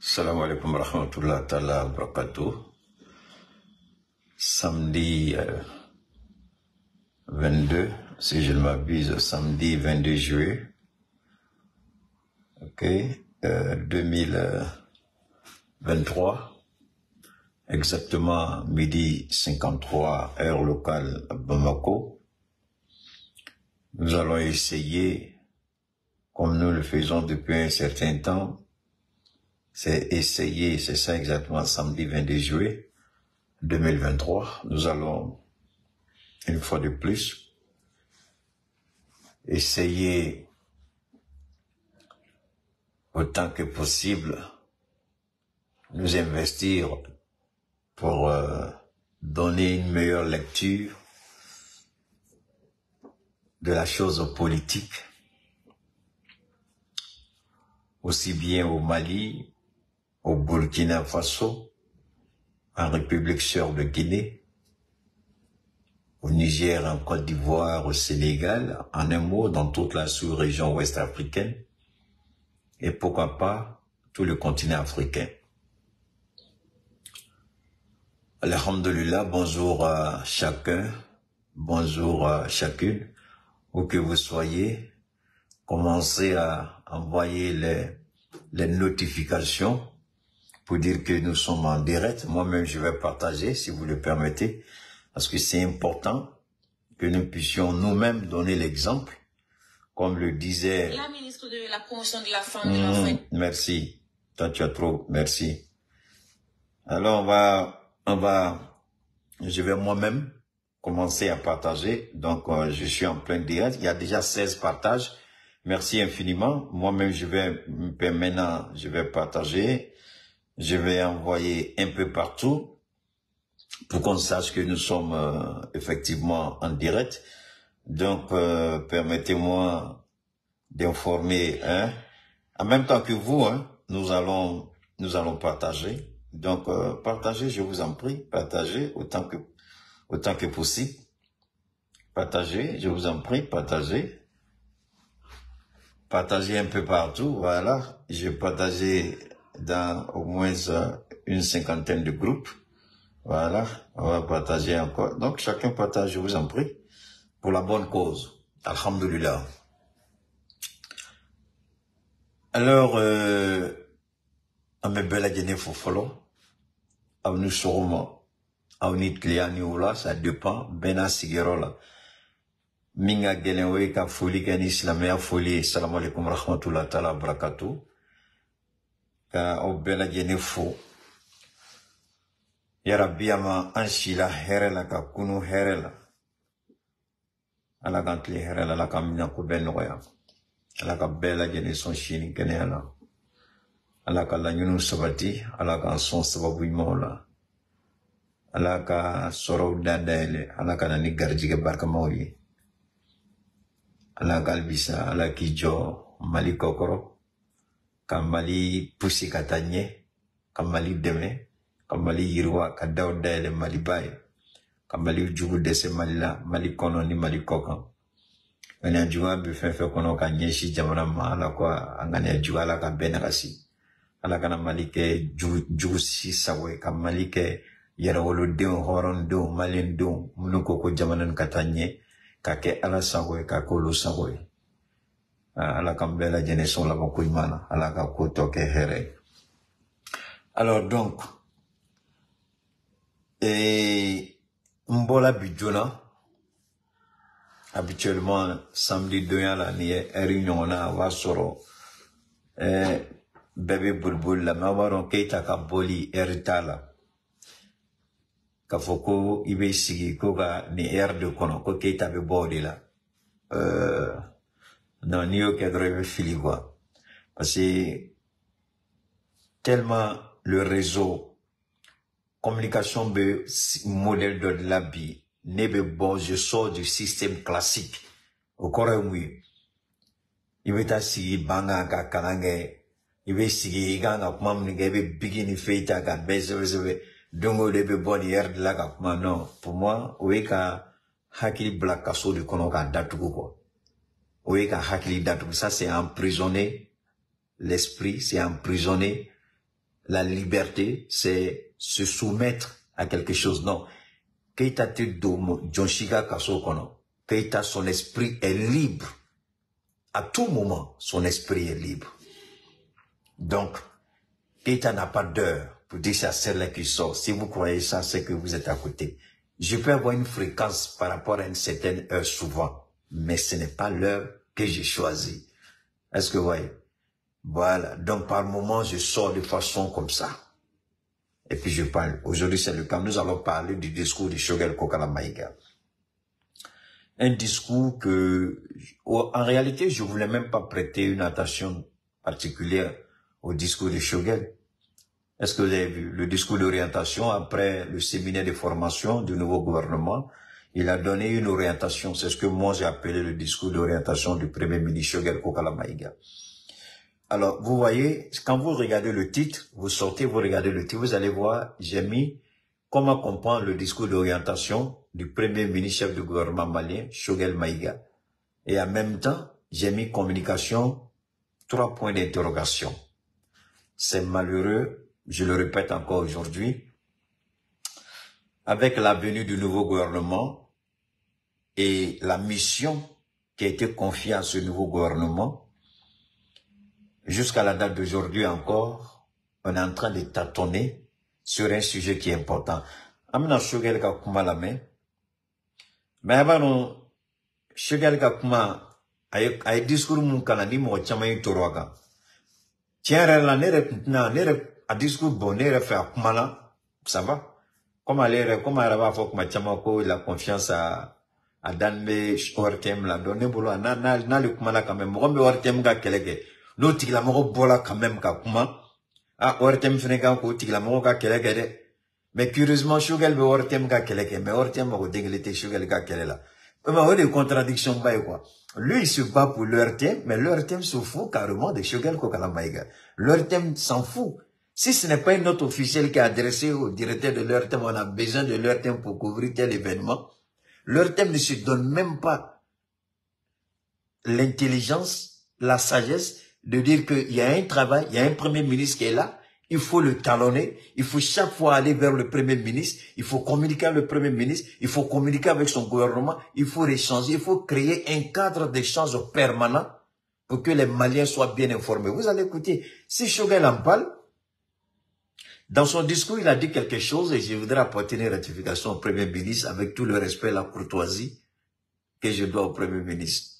Salam alaikum rahmatullah ta'ala barakatuh. Samedi 22, si je ne m'abuse, samedi 22 juillet, ok, 2023, exactement midi 53, heure locale à Bamako. Nous allons essayer, comme nous le faisons depuis un certain temps, c'est essayer, c'est ça exactement, samedi 22 juillet 2023, nous allons, une fois de plus, essayer autant que possible nous investir pour donner une meilleure lecture de la chose politique, aussi bien au Mali, au Burkina Faso, en République sœur de Guinée, au Niger, en Côte d'Ivoire, au Sénégal, en un mot, dans toute la sous-région ouest africaine, et pourquoi pas tout le continent africain. Alhamdulillah, bonjour à chacun, bonjour à chacune, où que vous soyez. Commencez à envoyer les notifications pour dire que nous sommes en direct. Moi-même, je vais partager, si vous le permettez, parce que c'est important que nous puissions nous-mêmes donner l'exemple, comme le disait... La ministre de la Promotion de la Femme et de l'Enfant. Merci. Toi, tu as trop. Merci. Alors, je vais moi-même commencer à partager. Donc, je suis en plein direct. Il y a déjà 16 partages. Merci infiniment. Moi-même, je vais partager. Je vais envoyer un peu partout pour qu'on sache que nous sommes effectivement en direct. Donc, permettez-moi d'informer, en même temps que vous, nous allons partager. Donc, partagez, je vous en prie, partagez autant que possible. Partagez, je vous en prie, partagez. Partagez un peu partout, voilà. J'ai partagé dans au moins une cinquantaine de groupes. Voilà, on va partager encore. Donc, chacun partage, je vous en prie, pour la bonne cause. Alhamdulillah. Alors, ame bela jene fofolo, avnu soroma, avni kliani oula, ça dépend, bena sigerola. Minga gelenwe ka foli kan islamia foli, salam alaikum rahmatullah ta'ala barakatuh. Ka o bela jene fo. Ya Rabbi ama anshila herela ka kunu herela. Ala kan kli herela, ala kan mina ko ben noya. Ala ka bela jene son shini kene ala. Ala ka la nyunu sabati, ala ka son sababu imola. Ala ka soro dadele, ala ka nani garjige barka mawi. Ala galbisa, ala ki jo mali kokoro. Ka mali pusi katanye, ka mali deme, ka mali yirwa, ka daw dadele mali baye. Ka mali jugu dese mali la, mali kono ni mali kokan. Wena juga bifenfe kono ka nyeshi jamana ma ala kwa angane juga ala ka benakasi. Ala kana malike jugu si sawe ka malike yara wolo deun horon deun malin deun munuko ko jamanan katanye ka ke ala sawe ka kolo sawe. Ala kambela jene son la ko imana ala ka ko toke here. Alors donc mbola bijona habituellement samedi 2 la ni réunion na wa soro bébé bulbul la mawaron keita ka boli eritala ka foko ibe sigi ko ga ni de kono ko keita be bodi la non ni o cadre be fili quoi parce que tellement le réseau communication be modèle de la vie nebe bon je sors du système classique au corps oui il veut ta sigi banga ka kanange ibe sigi ganga kuma mninga ibe bigini feita ka bezebe dongo de be body air de la ka kuma non pour moi oui ka hakili black kaso de kono ka datugo ko oui ka hakili datugo ça c'est emprisonner l'esprit c'est emprisonner la liberté, c'est se soumettre à quelque chose. Non. Keita te domo, Jonshiga Kaso Kono. Keita, son esprit est libre. À tout moment, son esprit est libre. Donc, Keita n'a pas d'heure pour dire c'est celle-là qui sort. Si vous croyez ça, c'est que vous êtes à côté. Je peux avoir une fréquence par rapport à une certaine heure souvent, mais ce n'est pas l'heure que j'ai choisie. Est-ce que vous voyez? Voilà. Donc, par moment, je sors de façon comme ça. Et puis, je parle. Aujourd'hui, c'est le cas. Nous allons parler du discours de Choguel Kokala Maïga. Un discours que, en réalité, je voulais même pas prêter une attention particulière au discours de Choguel. Est-ce que vous avez vu le discours d'orientation après le séminaire de formation du nouveau gouvernement? Il a donné une orientation. C'est ce que moi j'ai appelé le discours d'orientation du Premier ministre Choguel Kokala Maïga. Alors, vous voyez, quand vous regardez le titre, vous sortez, vous regardez le titre, vous allez voir, j'ai mis comment comprendre le discours d'orientation du Premier ministre chef du gouvernement malien, Choguel Maïga. Et en même temps, j'ai mis communication, 3 points d'interrogation. C'est malheureux, je le répète encore aujourd'hui, avec la venue du nouveau gouvernement et la mission qui a été confiée à ce nouveau gouvernement, jusqu'à la date d'aujourd'hui encore, on est en train de tâtonner sur un sujet qui est important. Amina Choguel ka kuma la mais avant Choguel ka kuma ay discours mun kana ni mo chama yi toroga. Tiens la nere a discours bon nere fait kuma la, ça va? Comme elle va faire kuma chama ko la confiance à Danbe Ortem la donner bolo na le kuma la quand même. Mo be Ortem ga kelege. No tigla mo bola quand même ka kuma. Ah Ortem feneka ko tigla mo ga kelege de. Mais curieusement, Choguel be Ortem ga keleke, mais Ortem ko déglité Choguel ga kelela. Mais on a des contradictions quoi. Lui il se bat pour l'Ortem, mais l'Ortem se fout carrément de Choguel Kokala Maïga. L'Ortem s'en fout. Si ce n'est pas une note officielle qui est adressée au directeur de l'Ortem, on a besoin de l'Ortem pour couvrir tel événement. L'Ortem ne se donne même pas l'intelligence, la sagesse de dire qu'il y a un travail, il y a un premier ministre qui est là. Il faut le talonner, il faut chaque fois aller vers le Premier ministre, il faut communiquer avec le Premier ministre, il faut communiquer avec son gouvernement, il faut échanger, il faut créer un cadre d'échange permanent pour que les Maliens soient bien informés. Vous allez écouter, si Choguel en parle, dans son discours, il a dit quelque chose et je voudrais apporter une ratification au Premier ministre avec tout le respect et la courtoisie que je dois au Premier ministre.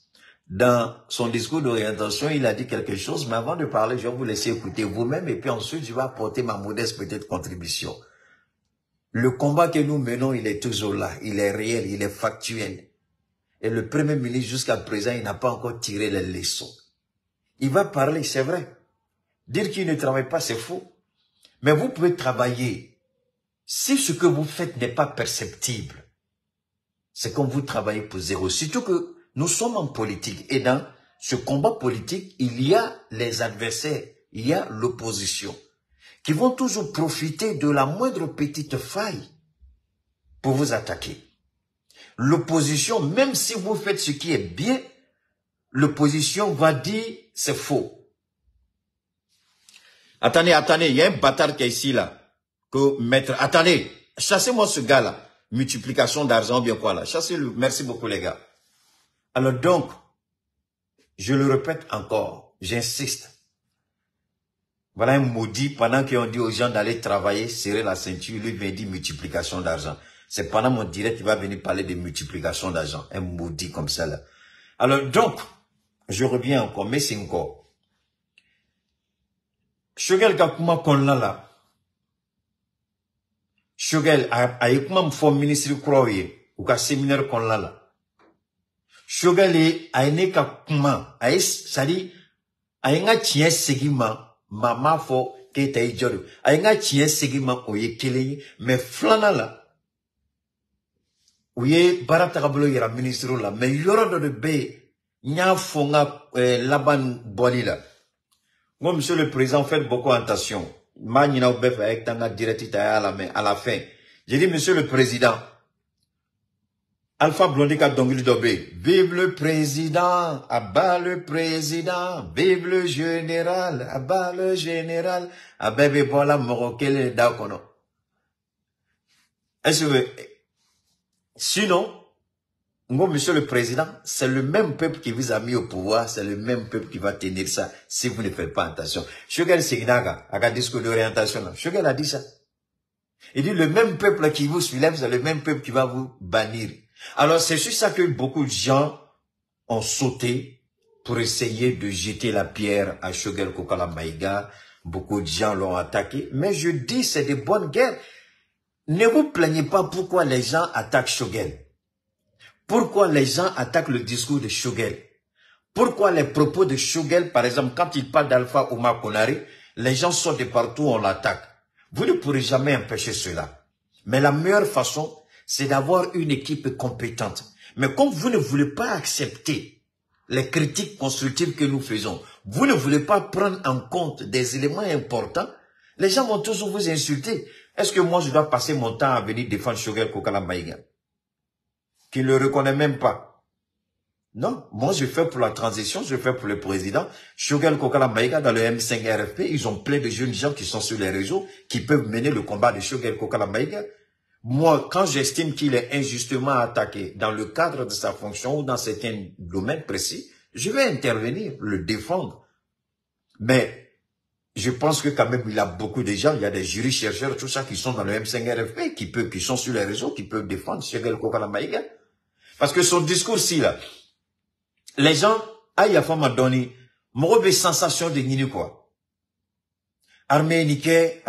Dans son discours d'orientation, il a dit quelque chose, mais avant de parler, je vais vous laisser écouter vous-même et puis ensuite, je vais apporter ma modeste petite contribution. Le combat que nous menons, il est toujours là, il est réel, il est factuel. Et le Premier ministre, jusqu'à présent, il n'a pas encore tiré les leçons. Il va parler, c'est vrai. Dire qu'il ne travaille pas, c'est faux. Mais vous pouvez travailler. Si ce que vous faites n'est pas perceptible, c'est comme vous travaillez pour zéro. Surtout que nous sommes en politique et dans ce combat politique, il y a les adversaires, il y a l'opposition qui vont toujours profiter de la moindre petite faille pour vous attaquer. L'opposition, même si vous faites ce qui est bien, l'opposition va dire c'est faux. Attendez, il y a un bâtard qui est ici là. Que maître, attendez, chassez-moi ce gars là. Multiplication d'argent, bien quoi là. Chassez-le. Merci beaucoup les gars. Alors donc, je le répète encore, j'insiste. Voilà un maudit, pendant qu'ils ont dit aux gens d'aller travailler, serrer la ceinture, lui vient dire multiplication d'argent. C'est pendant mon direct qu'il va venir parler de multiplication d'argent. Un maudit comme ça là. Alors donc, je reviens encore, mais c'est encore. Choguel Kakuma Konla là. Choguel, aïkuma m'fo ministre Kroye, ou ka séminaire Konla là. Choguel aïne Kakuma, sadi, aïnga tien segima, mama fo, keta ijoru. Aïnga tien segima oye kele, mais flana là. Ouye, baratakablo yera ministre là, mais yoro de be, nya fonga, laban boli là. Moi, monsieur le président, faites beaucoup attention. Manina Obefa avec tanga directita à la fin. J'ai dit, monsieur le président, Alpha Blondica Dongili Dobé. Vive le président, abat le président. Vive le général, abat le général. Abebe Bola Morokele Dakono. Est-ce que, sinon, monsieur le président, c'est le même peuple qui vous a mis au pouvoir, c'est le même peuple qui va tenir ça si vous ne faites pas attention. Shogal Signaga, à un discours d'orientation, Shogal a dit ça. Il dit le même peuple qui vous soulève, c'est le même peuple qui va vous bannir. Alors c'est sur ça que beaucoup de gens ont sauté pour essayer de jeter la pierre à Shogel Kokala Maïga. Beaucoup de gens l'ont attaqué. Mais je dis c'est des bonnes guerres. Ne vous plaignez pas pourquoi les gens attaquent Shogel. Pourquoi les gens attaquent le discours de Shogel? Pourquoi les propos de Shogel, par exemple, quand il parle d'Alpha Oumar Konaré, les gens sortent de partout, on l'attaque. Vous ne pourrez jamais empêcher cela. Mais la meilleure façon, c'est d'avoir une équipe compétente. Mais comme vous ne voulez pas accepter les critiques constructives que nous faisons, vous ne voulez pas prendre en compte des éléments importants, les gens vont toujours vous insulter. Est-ce que moi je dois passer mon temps à venir défendre Shogel Kokala Maïga? Qui ne le reconnaît même pas. Non, moi je fais pour la transition, je fais pour le président. Shogel Kokala Maïga dans le M5 RFP, ils ont plein de jeunes gens qui sont sur les réseaux, qui peuvent mener le combat de Shogel Kokala Maïga. Moi, quand j'estime qu'il est injustement attaqué dans le cadre de sa fonction ou dans certains domaines précis, je vais intervenir, le défendre. Mais je pense que quand même, il y a beaucoup de gens, il y a des jurys chercheurs, tout ça, qui sont dans le M5 RFP, qui sont sur les réseaux, qui peuvent défendre Shogel Kokala Maïga. Parce que son discours-ci, là, les gens, il y a m'a donné, m'auront sensation de nini quoi. Armée niquée,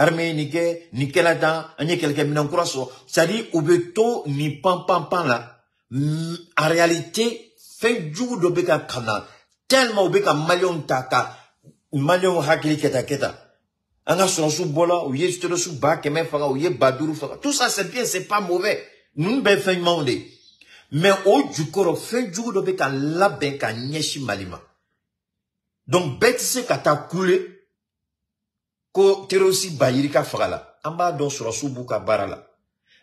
niquée là-dedans, il y a quelqu'un qui m'en so. C'est-à-dire, Ubeto ni pan là. En réalité, fait du d'obeka kana. Tellement obeka malion taka, malion hakili keta. Anga sou bola, ou yé sou ba keme fara, ou yé badourou fara. Tout ça c'est bien, c'est pas mauvais. Nous ben fait monde. Mais au du corps, fait du d'obeka la ben ka nyeshi malima. Donc, bête c'est kata coulé. Ko terosi bayirika fagala amba don surasu buka barala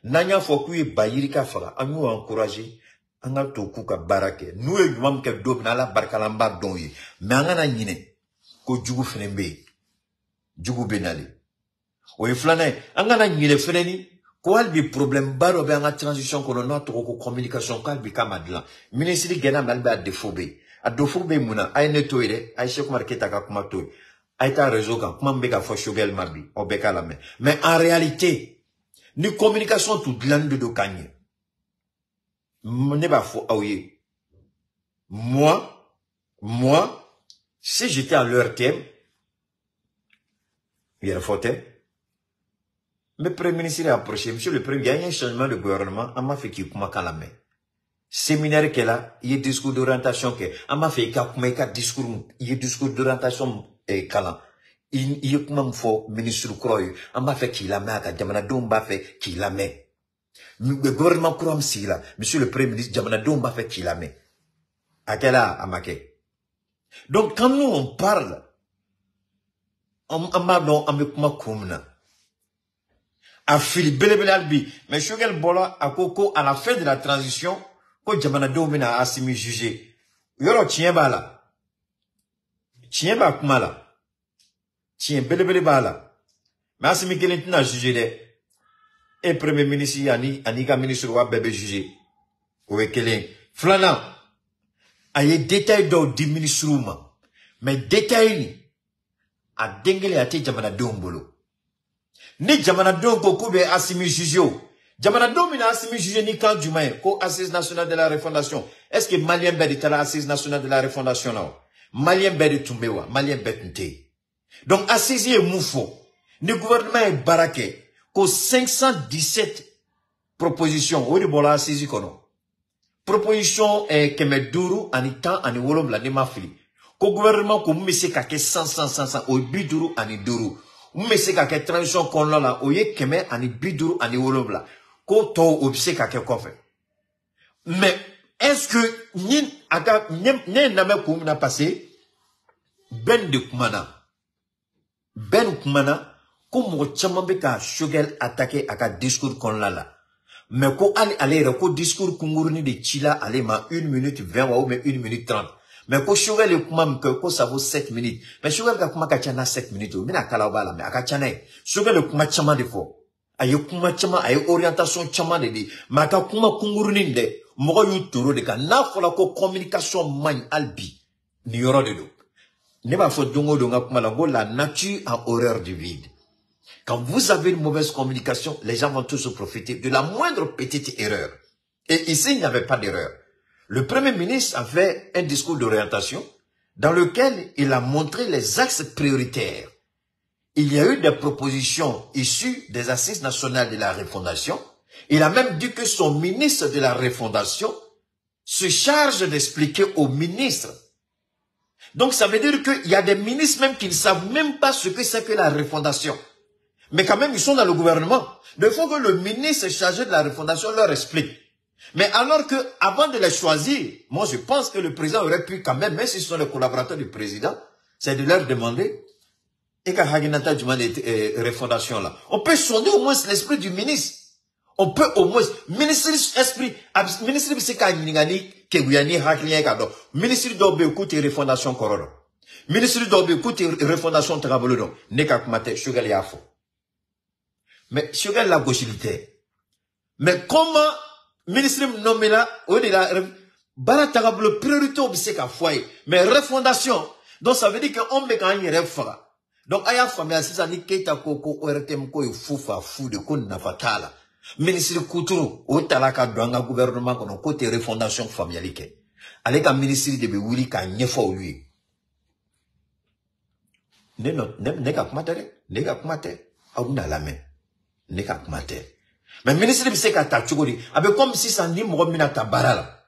nanya fokuye bayirika faga anu encourager anga toku ka barake nous e nyum ke dob na la barkalamba donye mais anga na nyine ko jugu fenembe jugu benali o iflane anga na nyine feneni ko albi problème baro be anga transition ko no to ko communication ko albi kamadla ministre gena malba defobe adofobe muna ay netoire ay chef marketa ka kuma toy Aïta réseau quand comment beka fo Shogel Mabi au beka la main. Mais en réalité, ni communication tout l'an de dokanye. Ne pas faux aouye. Moi, si j'étais à leur thème, il y a un faute. Le premier ministre a approché, monsieur le premier, il y a un changement de gouvernement, on m'a fait qu'il kuma la main. Séminaire qu'elle a, il y a discours d'orientation que, on m'a fait qu'il discours, il y a discours d'orientation kala il y a comment faut ministre croy on m'a fait qu'il la met à jamana domba fait qu'il la met le gouvernement croit si là monsieur le premier ministre jamana domba fait qu'il la met à quelle à maquet. Donc quand nous on parle on m'a don on me kumna a Philippe Belebele Albi mais Shogel Bola à Koko à la fin de la transition ko jamana domina asimi jugé yoro tien bala Tien ba kumala. Tien belebele bala. Mais asimi kelentina jugé de. Et premier ministre yani anika ministre wa bébé jugé. Owe kelen. Flana. Aye détail do di ministre ma. Mais détail ni. A dengele ate jamana dombolo. Ni jamana dongo kube asimi jugé. Jamana domina asimi jugé ni quand du main. Ko assise nationale de la refondation. Est-ce que Malien bedi tala assise nationale de la refondation là? Malien bedi tumbewa, malien betnte. Donc, assisi et moufo. Le gouvernement est baraqué. Qu'au 517 propositions, oui, bon, là, assisi kono. Proposition, kemedourou, anitan, ani wolom, la nemafili. Qu'au gouvernement, qu'on messe kake 100, au bidourou, ani dourou. Messe kake transition qu'on là, au ye keme, ani bidourou, ani wolom, la. Qu'au to, obse kake kofe. Mais, est-ce que, n'y n'a koum n'a passé, ben de kumana, comme Chambambeka Shogel attaqué à un discours qu'on l'a là. Mais ko aller ko discours kunguruni de chila aller ma 1 minute 20 ou mais 1 minute 30. Mais ko sugar le kuma ko ça vaut 7 minutes. Mais sugar ka kuma ka chana 7 minutes. Mina kala bala mais aka chana. Sugar le kuma chama de fo. Ayo kuma chama ayo orientation chama de di. Maka kuma kunguruni de mogo yu turo de ka na fola ko communication man albi. Ni yoro de do. Ne ba fo dongo donga kuma la nature a horreur du vide. Quand vous avez une mauvaise communication, les gens vont tous profiter de la moindre petite erreur. Et ici, il n'y avait pas d'erreur. Le Premier ministre a fait un discours d'orientation dans lequel il a montré les axes prioritaires. Il y a eu des propositions issues des assises nationales de la refondation. Il a même dit que son ministre de la refondation se charge d'expliquer aux ministres. Donc ça veut dire qu'il y a des ministres même qui ne savent même pas ce que c'est que la refondation. Mais quand même, ils sont dans le gouvernement. Il faut que le ministre chargé de la refondation leur explique. Mais alors que, avant de les choisir, moi je pense que le président aurait pu quand même, même si ce sont les collaborateurs du président, c'est de leur demander, et qu'à Haginata du refondation là, on peut sonder au moins l'esprit du ministre. On peut au moins, ministre esprit, ministre de Seka Ningani, Keguyani, Haklien Kado, ministre d'Obe écoute refondation Corona, ministre d'Obe écoute refondation Trabolodo, Nekak Mate, Sugal Yafo. Mais Sugar la gauchilité. Mais comment ministre nommé là, au delà, Baratarable priorité au biseka foyer. Mais refondation. Donc ça veut dire qu'on met quand même refera. Donc aya famille si ça ni keita koko oretem ko fufa fu de kon na fatala. Ministre Kouturu au talaka douanga gouvernement kono côté refondation familiale. Avec un ministre de Bewuli ka nyefo lui. Ne ka kumatere, ne ka kumate, au na la main. Neka kumate. Mais ministre de Seka Tachugori, avec comme si ça n'y m'romina tabarala.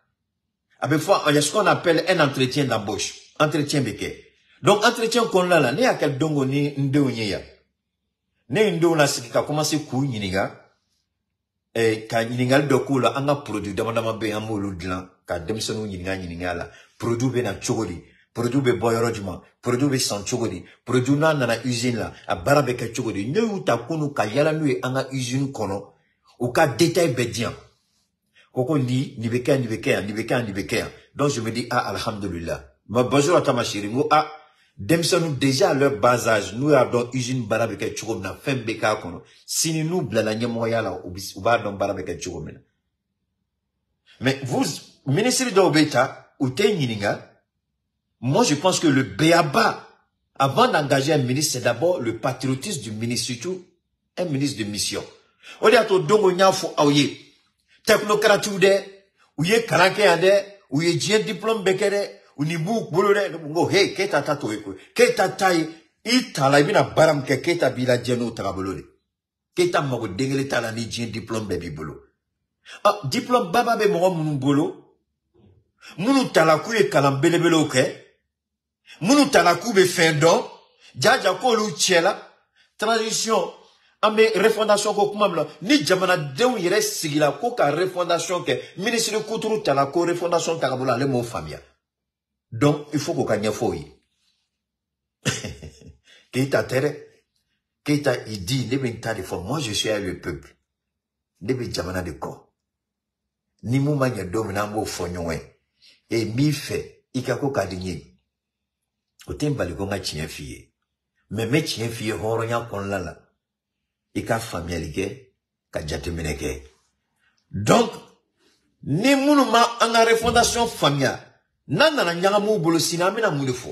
Avec fois, il y a ce qu'on appelle un entretien d'embauche. Entretien beke. Donc, entretien qu'on l'a là, ne a quel dongo ni ndounya. Ne ndo na sika commencé kou yiniga. Et ka yiniga doku la anga produit damandama be amolo dlan. Ka demsonu yiniga la. Produit be na chugori. Produit be boyorojuma, produit be sanchogodi, produit na na usine la, a barabeke chogodi, ne uta kunu ka yala nue anga usine kono, ou ka détail bédian. Koko ni beke. Donc je me dis, ah, alhamdulillah. Ma bonjour à ta ma chérie, ah, demsanu déjà à leur bas âge, nous avons usine barabeke chogodi na fem beka kono. Sini nous blala nyemoya la, ou ba don barabeke chogodi. Mais vous, ministre d'Obeta, ou te yininga, moi, je pense que le béaba, avant d'engager un ministre, c'est d'abord le patriotisme du ministre, surtout un ministre de mission. On dit à ton dongo nyafo aouye, technocrate ou de, ou ye kalanke ande, ou ye dien diplôme bekere, ou ni bouk bolore, ngo hey, keta tato eko, keta tai, ita ibina baram ke keta bila djeno trabolole. Keta moko dengele tala ni dien diplôme bebi bolo. Ah, diplôme baba be moko munu bolo, munu talaku ye kalambele ke, munu talaku be fendon, jaja ko lu tchela, transition, ame refondation ko kumamla, ni jamana dew yere sigila ko ka refondation ke, ministre Kouturu talako refondation takabola le mo famia. Donc, il faut qu'on gagne foyi. Keita tere, Keita il dit, moi je suis avec le peuple. Nebe jamana de ko. Ni mou manya domina mo fonyowe. Et mi fait, ikako kadinye. Otemba le gonga chien fiye. Mais me chien fiye horonya kon lala. Ika familialike, ka jatemeneke. Donc, ni mounou ma anga refondation familiale. Nana na nyanga mou bolo sina amina moulefo.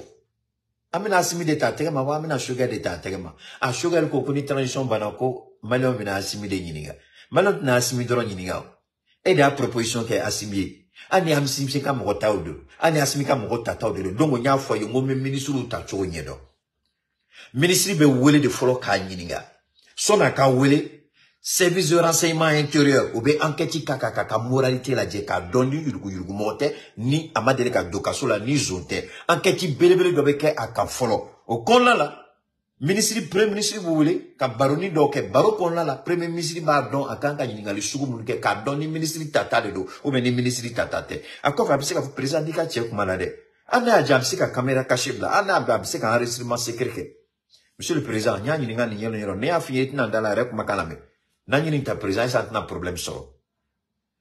Amina asimi de ta tegema, amina sugar de ta tegema. A sugar ko kuni transition banako, malo mina asimi de nyiniga. Malo na asimi doro nyiniga. Et de la proposition qui est assimilée. Ani asimi ka mo taodo. Ani asimi ka mo taodo. Donc nya fo yo ngome ministre ta cho nyedo. Ministre be wele de folo ka nyiniga. Sona ka wele service de renseignement intérieur ou be enquête kaka moralité la je ka doni yurgu mote ni amadele ka dokasola ni zonte enquête belebele do be ke aka folo o konla la ministre premier ministre vous voulez ka baroni do ke baro konla la premier ministre ba don akanga nyinga le sugu mun ke ka doni ministre tata de do ou ni ministre tata te akofa bise ka président dika che kuma la de ana jam sika caméra cachée bla ana ba bise ka enregistrement secret monsieur le président nya nyinga ni nyelo ne afiet na dala rek makalame. Nani ta président ça n'a problème solo.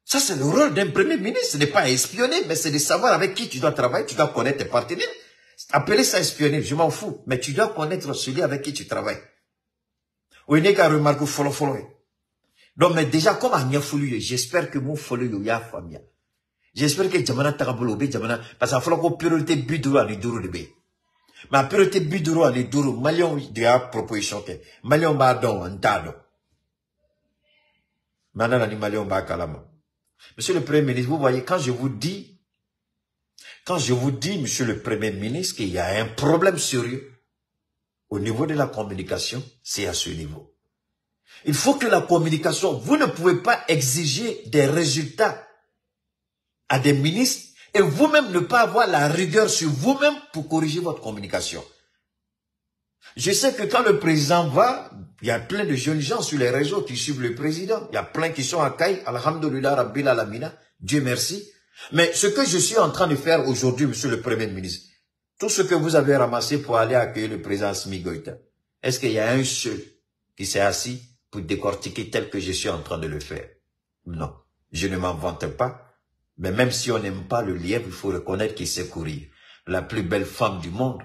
Ça, c'est le rôle d'un premier ministre. Ce n'est pas espionner, mais c'est de savoir avec qui tu dois travailler. Tu dois connaître tes partenaires. Appeler ça espionner, je m'en fous. Mais tu dois connaître celui avec qui tu travailles. Ou il n'est qu'à remarquer follow. Donc, mais déjà, comme à Niafoulou, j'espère que mon follow ya famille. J'espère que Jamana Tagabolo, Jamana, parce qu'il faut que priorité biduro à l'iduro de bé. Ma priorité biduro à l'iduro, Malion de la proposition que, Malion Badon, un tado. Maintenant, on Malion Bakalama. Monsieur le Premier ministre, vous voyez, quand je vous dis, Monsieur le Premier ministre, qu'il y a un problème sérieux au niveau de la communication, c'est à ce niveau. Il faut que la communication, vous ne pouvez pas exiger des résultats à des ministres et vous-même ne pas avoir la rigueur sur vous-même pour corriger votre communication. Je sais que quand le président va, il y a plein de jeunes gens sur les réseaux qui suivent le président. Il y a plein qui sont à Caille, alhamdoulilah, rabbil alamina, Dieu merci. Mais ce que je suis en train de faire aujourd'hui, Monsieur le Premier ministre, tout ce que vous avez ramassé pour aller accueillir le président Assimi Goïta, est-ce qu'il y a un seul qui s'est assis pour décortiquer tel que je suis en train de le faire? Non, je ne m'en vante pas. Mais même si on n'aime pas le lièvre, il faut reconnaître qu'il sait courir. La plus belle femme du monde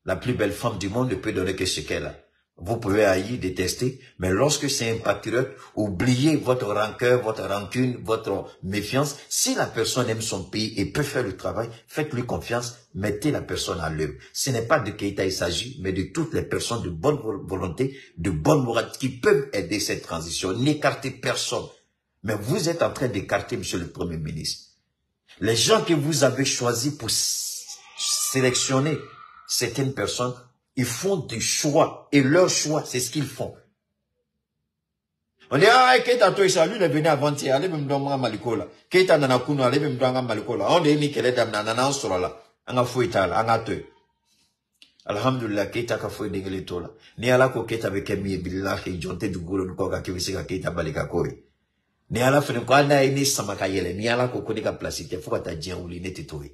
ne peut donner que ce qu'elle a. Vous pouvez haïr, détester, mais lorsque c'est un patriote, oubliez votre rancœur, votre rancune, votre méfiance. Si la personne aime son pays et peut faire le travail, faites-lui confiance, mettez la personne à l'œuvre. Ce n'est pas de Keïta il s'agit, mais de toutes les personnes de bonne volonté, de bonne morale, qui peuvent aider cette transition. N'écartez personne. Mais vous êtes en train d'écarter, Monsieur le Premier ministre. Les gens que vous avez choisis pour sélectionner certaines personnes, ils font des choix. Et leur choix, c'est ce qu'ils font. On dit, ah, Keïta Toïsa, lui, il est venu avant-hier, allez me donner un malikola. Keïta Nanakuno, allez me donner un malikola. On dit, Mikele Damnana, on sera là. On a fouillé, on a tué. Alhamdulillah, Keïta ka fouillé d'engler tola. Ni ala ko Keïta avec Emi et Billahi, jonte du goulon de Koga, qui visika Keïta balika koi. Ni ala fene kwa na ini samakayele, ni ala ko koni ka plasite, fuka ta dien ouli neti towe.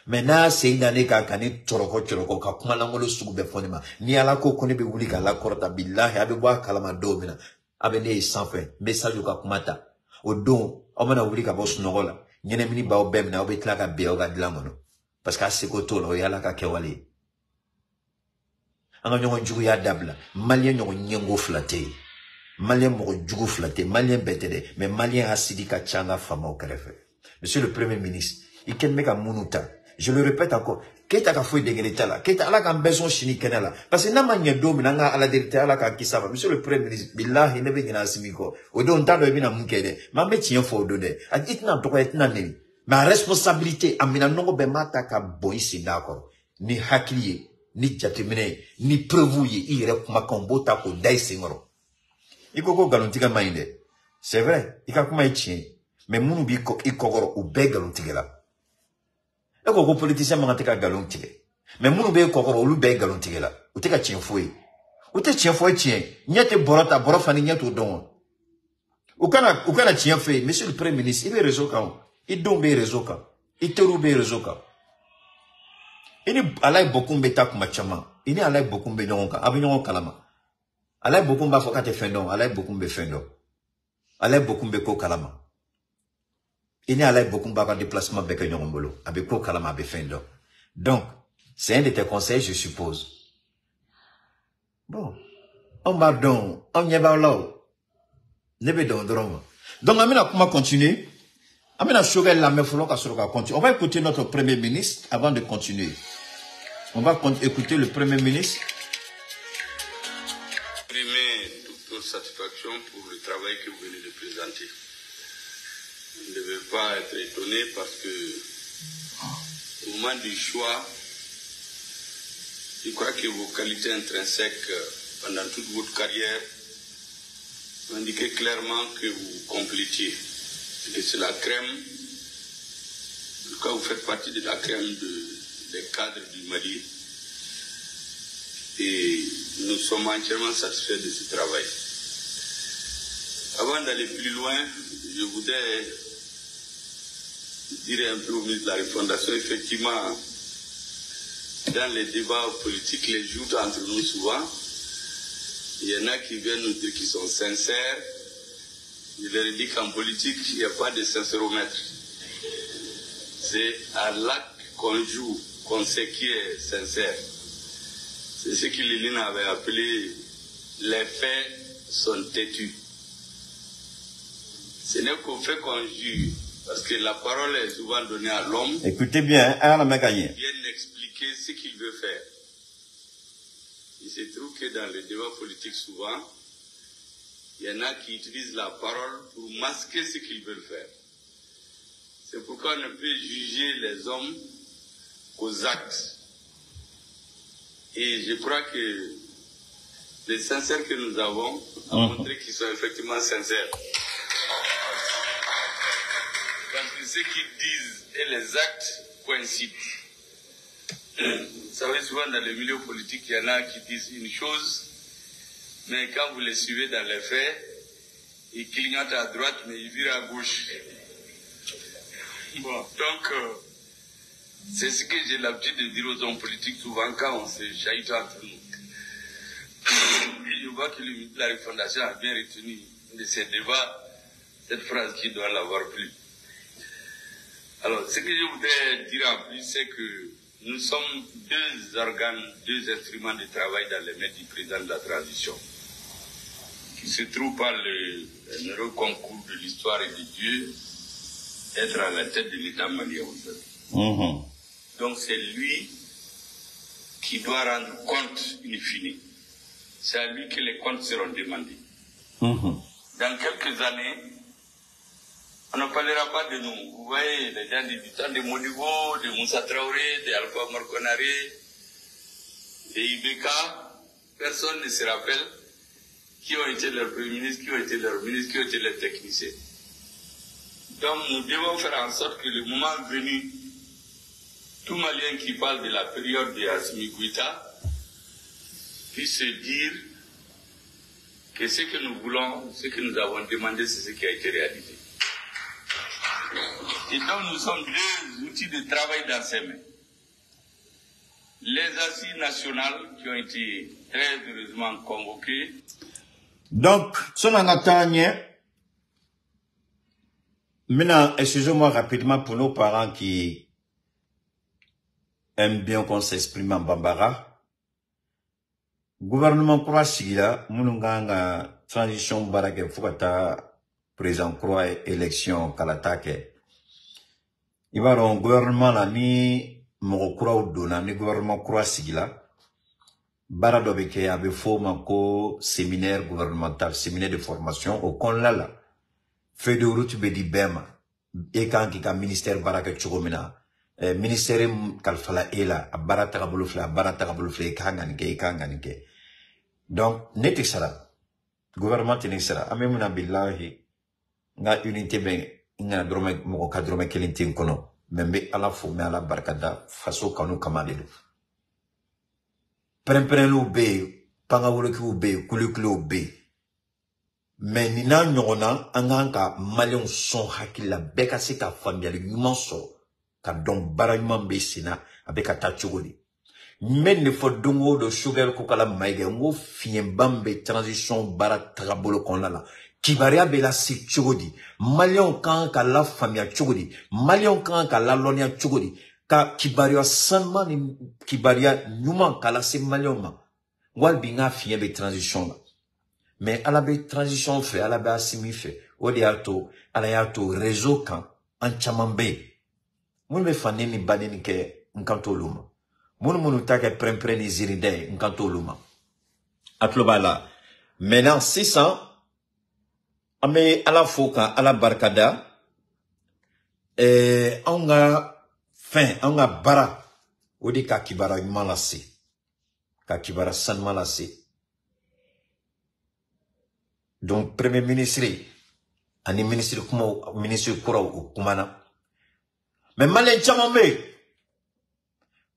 Mena se inane ka kani choroko ka kuma langolo sugu be fonema. Ni ala ko koni be wuli ka la korta billahi abe bwa kalama domina. Abe ne sans fin, message ka kumata. O don, o mana wuli ka boss nogola. Nyene mini ba obem na obe tlaka be o ga dilangono. Parce que se ko tolo yala ka kewali. Anga nyongo njugu ya dabla, malien nyongo nyengo flaté. Malien moko djugo flaté, malien betede, mais malien asidika changa fama au kerefe. Monsieur le Premier ministre, il ken meka munuta. Je le répète encore, Keïta ka fouille dengeleta la, Keïta ala ka besoin chini kenela. Parce que nama nyedo minanga ala derite ala ka kisaba. Monsieur le Premier ministre, billahi nebe ngina asimiko. Odo ntado ebina mukede, ma meti yon fo odo de. Itina toko etina nevi. Ma responsabilité, amina nongo bemata ka boisi d'accord. Ni hakliye, ni jatemine, ni prevouye, ire kuma kombo tako dai singoro. Ikoko galontiga mainde. C'est vrai, ikakuma itien. Mais mounou bi ikokoro ou be galontigela. Eko politicien manganteka galontige. Mais mounou be ikokoro ou be galontigela. Ou teka tien foué. Ou te tien foué tien. Nyate borota, borofani nyate odon. Ou kana tien foué. Monsieur le Premier ministre, il est réseau quand. Il dombe réseau quand. Il te roube réseau quand. Il est alay beaucoup mbeta kumachama. Il est alay beaucoup mbeta abinyon kalama. Alay beaucoup mba fokate fendon. Alay beaucoup mbe fendon. Alay beaucoup mbe ko kalama. Il n'y a pas beaucoup de déplacement avec un yombolo, avec quoi kalama avec fendo. Donc, c'est un de tes conseils, je suppose. Bon. On m'a donné, on y va là. Nebe don drama. Donc, amena comment continuer? Amena choguel la me follow ka continuer. On va écouter notre Premier ministre avant de continuer. On va écouter le Premier ministre. Exprimer toute notre satisfaction pour le travail que vous venez de présenter. Vous ne devez pas être étonné parce que au moment du choix, je crois que vos qualités intrinsèques pendant toute votre carrière indiquaient clairement que vous complétiez. Et c'est la crème. En tout cas, vous faites partie de la crème des cadres du Mali. Et nous sommes entièrement satisfaits de ce travail. Avant d'aller plus loin, je voudrais dire un peu au ministre de la Refondation, effectivement, dans les débats politiques, les joutes entre nous souvent, il y en a qui viennent nous dire qu'ils sont sincères, Je leur ai dit qu'en politique, il n'y a pas de sincéromètre. C'est à l'acte qu'on joue, qu'on sait qui est sincère. C'est ce que Lénine avait appelé les faits sont têtus. Ce n'est qu'au fait qu'on jure, parce que la parole est souvent donnée à l'homme. Écoutez bien, Bien expliquer ce qu'il veut faire. Il se trouve que dans le débat politique, souvent, il y en a qui utilisent la parole pour masquer ce qu'ils veulent faire. C'est pourquoi on ne peut juger les hommes qu'aux actes. Et je crois que les sincères que nous avons ont montré qu'ils sont effectivement sincères. Parce que ce qu'ils disent et les actes coïncident. Vous savez, souvent dans les milieux politiques, il y en a qui disent une chose, mais quand vous les suivez dans les faits, ils clignotent à droite, mais ils virent à gauche. Bon, donc, c'est ce que j'ai l'habitude de dire aux hommes politiques souvent quand on se chahute entre nous. Et je vois que le ministre de la Refondation a bien retenu de ces débats cette phrase qui doit l'avoir plu. Alors, ce que je voudrais dire en plus, c'est que nous sommes deux organes, deux instruments de travail dans les mains du président de la transition, qui se trouve par le heureux concours de l'histoire et de Dieu, être à la tête de l'État malien aujourd'hui. Donc c'est lui qui doit rendre compte in fine. C'est à lui que les comptes seront demandés. Dans quelques années, on ne parlera pas de nous. Vous voyez, les gens du temps de Modibo, de Moussa Traoré, de Alpha Marconaré, de Ibeka, personne ne se rappelle qui ont été leurs premiers ministres, qui ont été leurs ministres, qui ont été les techniciens. Donc nous devons faire en sorte que le moment venu, tout Malien qui parle de la période de Assimi Goïta puisse se dire que ce que nous voulons, ce que nous avons demandé, c'est ce qui a été réalisé. Et donc nous sommes deux outils de travail dans ces mains. Les assises nationales qui ont été très heureusement convoquées. Donc, son en maintenant, excusez-moi rapidement pour nos parents qui aiment bien qu'on s'exprime en bambara. Gouvernement croix sigila, mununganga transition barake fukata président croix élection kalatake. Ibaron gouvernement la ni mo croix dona ni gouvernement croix sigila. Barado beke abe forma ko séminaire gouvernemental, séminaire de formation au konlala. Feuille de route bedi bema. Et quand il y a ministère baraka chogomina, ministère kalfala ela, a barata kabulufla, kanganike. Donc, n'était ça gouvernement n'est ça. Amemuna billahi, nga unité ben, nga drome, mo kadrome kelintin kono. Membe ala fo, me ala barkada, faso kanu kamade. Premprenlu be, pangawuluki be, kuluklu be. Mais nina nyona anganga malion son hakila beka se ka familial nyuman so ka don barayman be sina abeka ta chogoli men ne fo dongo do sugar ko kala maige ngo fien bambe transition bara trabolo kon la kibaria be la si chogodi malion kan ka la famia chogodi malion kan ka la lonia chogodi ka kibaria sanma ni kibaria nyuman kala se malion ma wal binga fien be transition la. Mais à la transition fait, à la Assimi fait, au diato, à la yato, réseau quand, en chamambe. Moun me fané ni banini ke, nkanto luma. Moun take prempre ni ziride, nkanto luma. Atlobala. Maintenant, 600, ame à la foka, à la barkada, on a fin, on a bara, ou di kakibara malase. Kakibara san malase. Donc, premier ministre, ani ministre kuma, ministre kura kumana. Mais malin chamambe,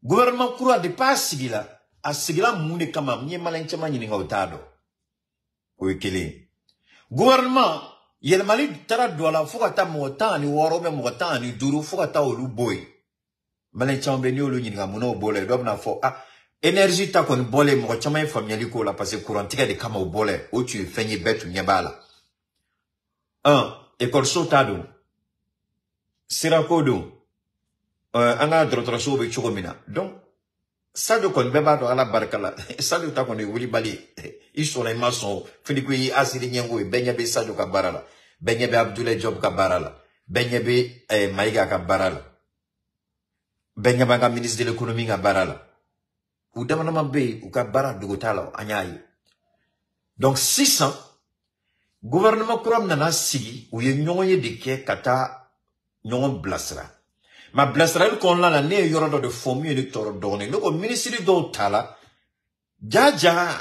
gouvernement kura de pas sigila, a sigila mune kama, nye malin chamani ni ngautado. Oikele. Gouvernement, yel mali tara douala, fukata mwota, ni warome mwota, ni duru, fukata olu boy. Malin chamambe ni olu nyinga muno bole, dobna fo, énergie ta kon bolé mo chama famille ko la parce courant tika de kama bolé o tu feñi betu nyabala école sotado sirakodo anga drotraso be chogomina donc ça de kon beba do ala barkala ça de ta kon wuli bali isona mason fini ko yi asiri nyengo e benya be sadio ka barala benya be Abdoulaye Job ka barala benya be Maïga ka barala benya ba ministre de l'économie ka barala ou demana mabbe ou ka bara dugotala anyaayi donc 600 gouvernement kuram nana sigi ou ye nyonye de ke kata nyon blasra ma blasra ko la ne yoro de formule de toro donné le ministre do tala jaja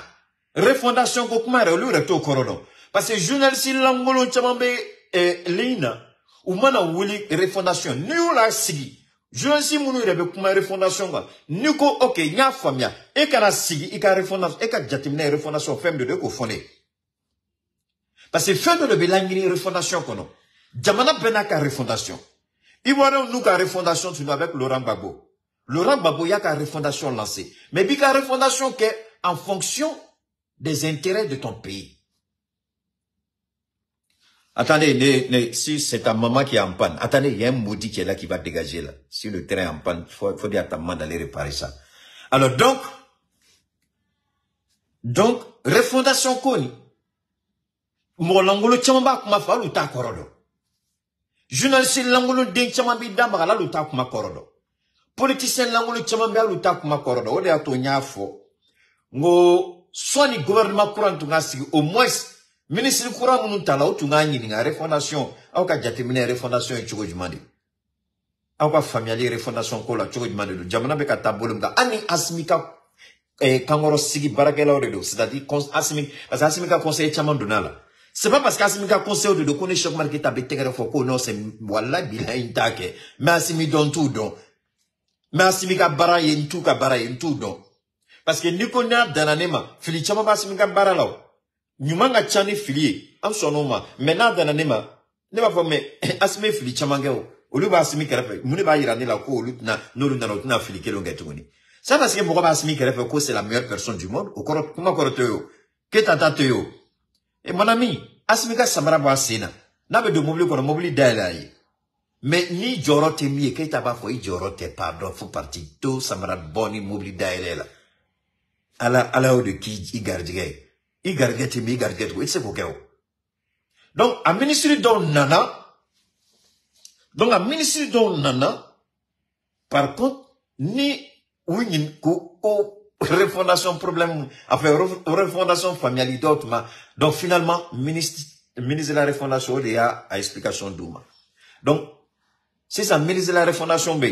refondation ko kuma re lu recto korodo parce que journaliste langolo chamambe lina ou mana wuli refondation ni la sigi journaliste munu rebe kuma refondation ga ni ko OK nya famia e kana sigi e ka refondation e ka jatimne refondation femme de ko fondé parce que fin de le belangini refondation kono jamana benaka refondation Ivoire nous ka refondation tu avec Laurent Gbagbo. Laurent Gbagbo y a ka refondation lancée. Mais bi ka refondation qui est en fonction des intérêts de ton pays. Attendez, si c'est ta maman qui est en panne, attendez, il y a un maudit qui est là qui va dégager là. Si le train est en panne, faut dire à ta maman d'aller réparer ça. Alors donc, refondation koni. Mo langolo chamba kuma fa lu ta korodo. Journaliste langolo den chama bi damba la lu ta kuma korodo. Politicien langolo chama bi lu ta kuma korodo. O de ato nyafo. Ngo swani gouvernement courant tunga sigi au moins ministre courant munu tala o tunga nyini nga refondation au ka jatemine refondation e chugo jumandi. Au ka familier refondation ko la chugo jumandi do jamana be ka tabolo mga ani asmika kangoro sigi barakela o do c'est-à-dire asmika parce que asmika conseil chama donala. C'est pas parce qu'Asmika conseille de connaître chaque marque qui a été fait non c'est voilà bila intake mais Asmi don tout don mais Asmika baraye tout ka baraye tout don parce que ni konna dananema fili chama ba Asmika baralaw nyumanga chani fili am sonoma maintenant dananema ne va pas mais Asmi fili chama ngeo olu ba Asmika refe muni ba yirani la ko olu na nolu na fili kelo ngetuni ça parce que pourquoi ba Asmika refe ko c'est la meilleure personne du monde au corps comment coroteo que tata teo. Et mon ami, Asmika Samara Boasina, n'a pas de mobile qu'on a mobile d'ailleurs. Mais ni jorote mi et qu'est-ce que foi jorote pardon, faut partir tout Samara Boni mobile d'ailleurs. À de qui y garde mi garde oui c'est quoi. Donc à ministre don nana, par contre ni oui refondation problème, enfin, refondation familiale d'autres, donc finalement, ministre de la refondation, il y a explication d'ouma. Donc, si ça ministre de la refondation B,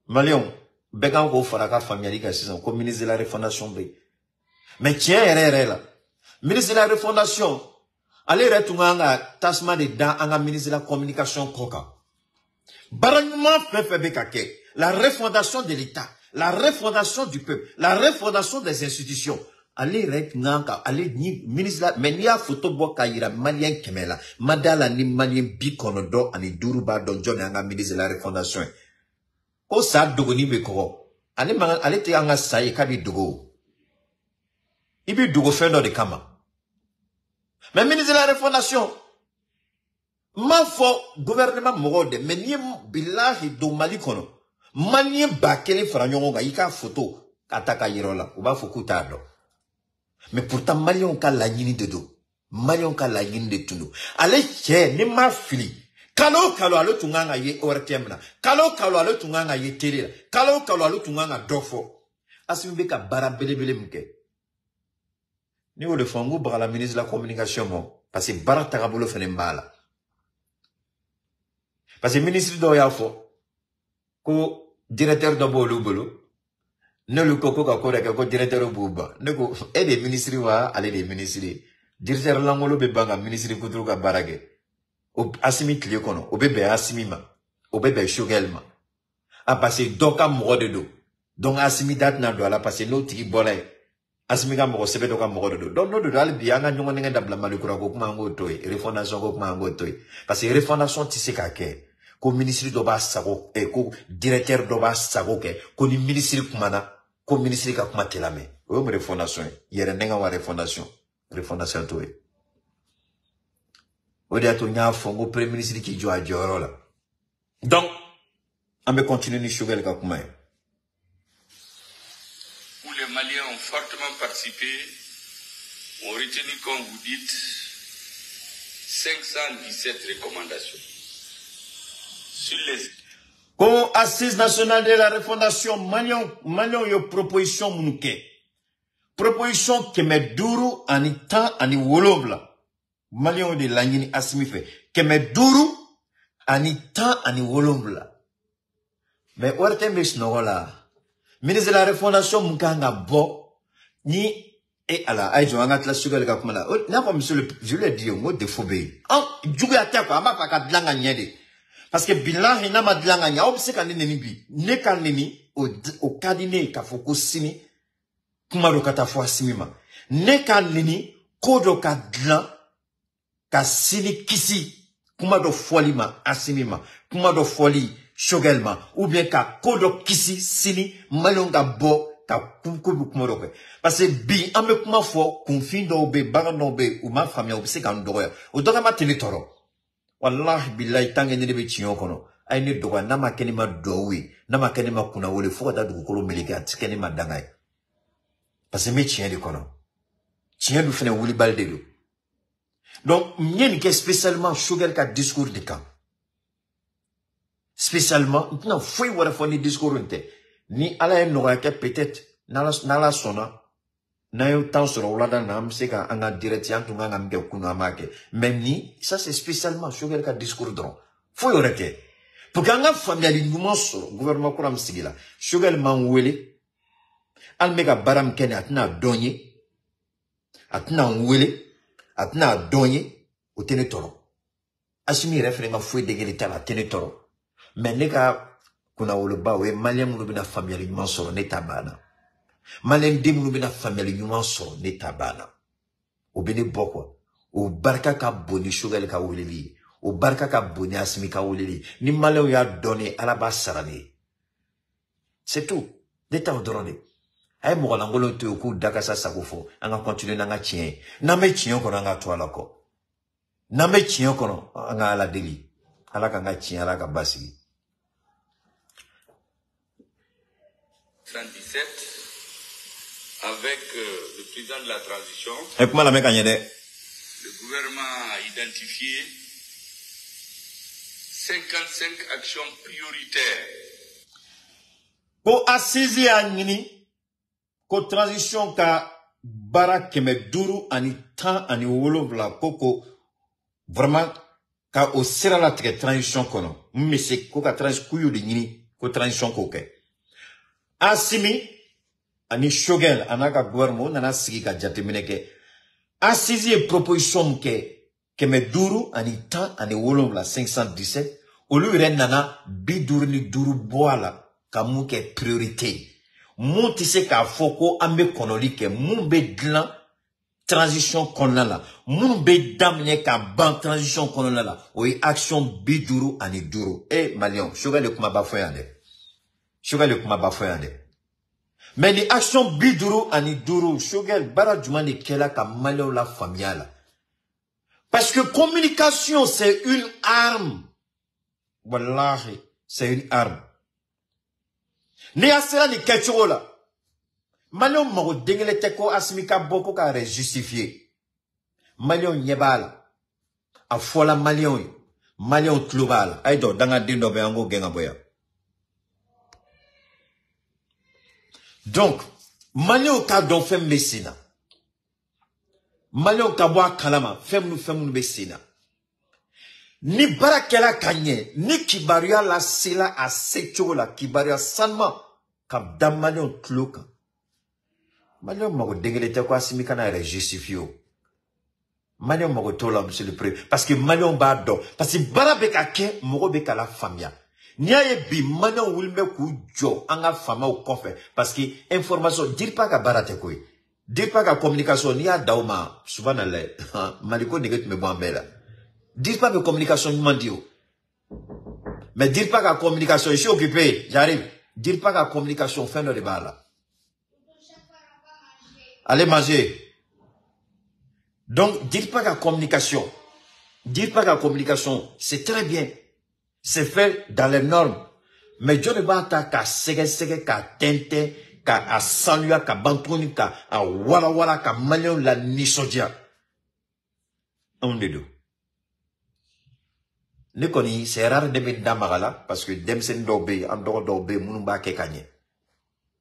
Malion, Began ko faraka familiale, c'est ça, comme ministre de la refondation B. Mais tiens, là, ministre de la refondation, allez retourner tasma de dans un ministre de la communication coca. Baragnement fait bekake, la refondation de l'État. La refondation du peuple, la refondation des institutions. Allez, allez, ministre, mais il y a photo boka ira malien kemela, madala ni malien bikonodo, ani duruba don John anga ministre de la refondation. O sa dogoni beko. Allez, te anga saye kabi dogo. Ibi dogo fendo de kama. Mais ministre de la refondation, ma fo gouvernement morode, mais ni billahi do malikono. Malien bakele franyonga ika photo kataka yirola uba fukuta do mais pourtant malien ka la nyini de do malien ka la nyini de tundo ale che ni ma fili kalo alo tunganga ye ortemna kalo alo tunganga ye tele kalo alo tunganga dofo asimbe ka bara belebele mke ni o le fongo ba la ministre de la communication bon parce que bara tagabolo fene mbala parce que ministre do ya fo ko directeur de Bolo, ne le coco ko directeur Bouba, ne ko et des ministres wa aller des ministres, directeur Langolo bebanga ministre Kudruga Barage, au Assimi Kliokono, au bébé Assimima, au bébé Chogelma, a passé doka moro de do, donc Assimi dat na do ala passer no tiki bolay, Assimiga moro sebe doka moro de do, donc no do al bianga nyonga ndabla malukura ko mango toy, refondation ko mango toy, parce que refondation tisika ke. Ko ministre doba sago ko directeur doba sago ke ko ni ministre kumana ko ministre ka kuma telame o mo refondation yere nenga wa refondation to Odeato nya fongo premier ministre qui joue à Dioro là. Donc, on va continuer ni Choguel Kakoumé. Où les Maliens ont fortement participé, ont retenu, comme vous dites, 517 recommandations. Sur les... Comme assise nationale de la refondation, Malion yo proposition mounke. Proposition que me duru ani tan ani wolobla. Malion de l'angini asimife. Que me duru ani tan ani wolobla. Mais ouarte mes nogola. Ministre de la refondation moukanga bo. Ni et ala aïjo angat la sugar ka kumala. N'a pas monsieur je l'ai dit au mot de phobie. Ah, djouga attaque ama pa ka dlanga nyede. Parce que bilan ina ma dlanga nya obse kan neni bi. Ne kan neni au kadine ka foko sini. Kumaro kata fo asimima. Ne kan neni kodo ka dlan ka sini kisi. Kumado folima asimima. Kumado foli shogelma. Ou bien ka kodo kisi sini malonga bo. Parce que bi ame kuma fo confin do be bagan do be ou ma famille ou se kan doya o doga ma tele toro wallahi billahi tange ne be chiyo kono ay ne doga na ma keni ma dowi na ma keni ma kuna wole fo da du ko melika tikeni ma dangay parce que me chiyo de kono chiyo du fene wuli balde do donc mien que spécialement Choguel ka discours de camp spécialement non foi wala fo ni discours nte ni ala en n'aura que peut-être nala sona na yo temps sur olada na amse ka anga direct yan tunga ngamge kuno amake même ni ça c'est spécialement Choguel ka discours dron faut y oreke pour qu'anga famille mouvement sur gouvernement kuram sigila Choguel manwele almega baram kene atna donye atna nwele atna donye o tenetoro asimi referenga foi degelita la tenetoro mais nega kuna woloba we malien munu bina famille nyuma soro ne tabana malien de munu bina famille nyuma soro ne tabana o bene boko o barka ka boni Choguel ka woleli o barka ka boni asimi ka woleli ni malien ya donné alaba sarani c'est tout d'état ordonné ay mo la ngolo to ku daka sa sakofo anga continuer na nga chien na me chien ko nga to alako na me chien ko nga ala deli ala ka nga chien ala ka basi 37, avec le président de la transition, le gouvernement a identifié 55 actions prioritaires. Ko assisi anini, ko transition ka bara keme duru ani tan ani wolobla koko vraiment ka o sera la transition kono. Mese ko ka transition kuyu de nini ko transition koke. Asimi, ani Choguel, anaka gouvernement, nana sigi ka jatemineke. Assisi et proposition ke me duru, ani tan, ani wolom la 517, ou lui ren nana, biduru ni duru boala, ka mou ke priorité. Moun tisse ka foko, ambe konoli ke, moun be glan, transition konala. Moun be damne ka ban transition konala. Ou action biduru, ani duru. Eh, Malion, Choguel le kuma bafoyande. Choguel le kuma bafoyande. Mais les actions biduru ani duru, Choguel bara djumani kela ka Malion la familiale. Parce que communication c'est une arme. Wallahi, c'est une arme. Ni asera ni ketchoro la. Malion moro dengele teko asmika boko ka justifié. Malion nyebala. A fola Malion. Malion tlubala. Aido danga dindo be ango genga boya. Donc, Malion ka don fem mesina. Malion ka boa kalama, fem nou mesina. Ni barakela kanye, ni kibaria la sila a secho la kibaria sanma, kam dam Malion tloka. Malion mago dengele te kwa simika na justifio. Malion mago tola monsieur le président. Parce que Malion ba do. Parce que barabeka ke, mogo beka la famia. Niaye bi Malion wilme ku jo anga fama ou konfe parce que information dire pas ka barate koy dire pas ka communication ni a dauma subhanallah maliko neget me boambela dire pas que communication mandio mais dire pas ka communication je suis occupé j'arrive dire pas ka communication fin de bala allez manger donc dire pas ka communication Dire pas que la communication, c'est très bien. C'est fait dans les normes. Mais Dieu ne va pas qu'à sege, qu'à tente, qu'à saluer, qu'à bantoni, qu'à wala, qu'à malion la nisodia. On est deux. Ne connais, c'est rare de mettre d'amagala, parce que demsen dobe, en dehors dobe, mounumba ke kanye.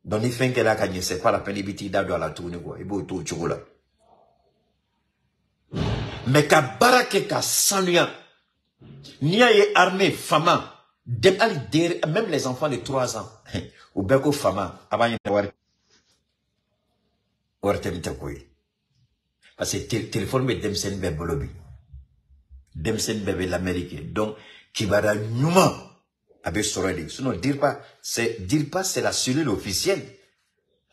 Donc, il fait que la kanye, c'est pas la peine d'habiter dans la tourne, quoi. Il faut tout chocolat. Mais qu'à barake, qu'à saluer, n'y a armée, femme, même les enfants de 3 ans, ou beko fama, avant y avoir, parce que téléphone, mais demsen bebe lobby. Demsen bebe l'Amérique. Donc, qui va dans Numa, avec Soredi. Sinon, dire pas, c'est la cellule officielle.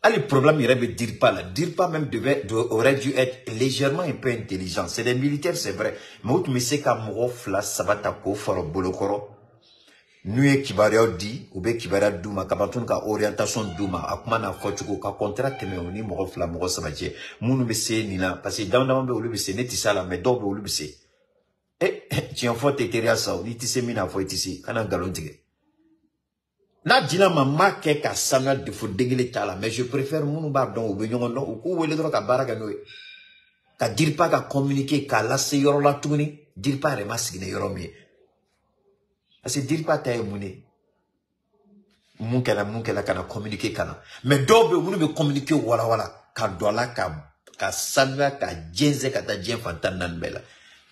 Ah, le problème, il aurait dire pas là. Dire pas même aurait dû être légèrement un peu intelligent. C'est des militaires, c'est vrai. Mais où tu me sais qu'à Mourof, là, ça va t'acco, faro, bolokoro. Nous, Kibaria dit, ou bien Kibaria Douma, Kabatun, ka orientation Douma, Akmana Fochuko, ka contrat, mais on y Mourof, la Mourof, ça va dire. Mounou, mais c'est Nina. Parce que dans le monde, c'est netissa là, mais d'où, ou c'est. Eh, tu en faut t'éterer ça, ou t'y mina faut ici, quand on galon tigre. Na dina mama keka sana de faut dégueuler tala, mais je préfère mon bardon ou benyon non, ou kou wele droit ka baraka noé. Ka dire pas ka communiquer, ka lasse yoro la touni, dire pas remasque ne yoro mi. Parce que dire pas taille mouné. Moun kela kana communiquer kana. Mais dobe moun me communiquer wala, ka dola ka sana ka djenze ka ta djen fantan nan bela.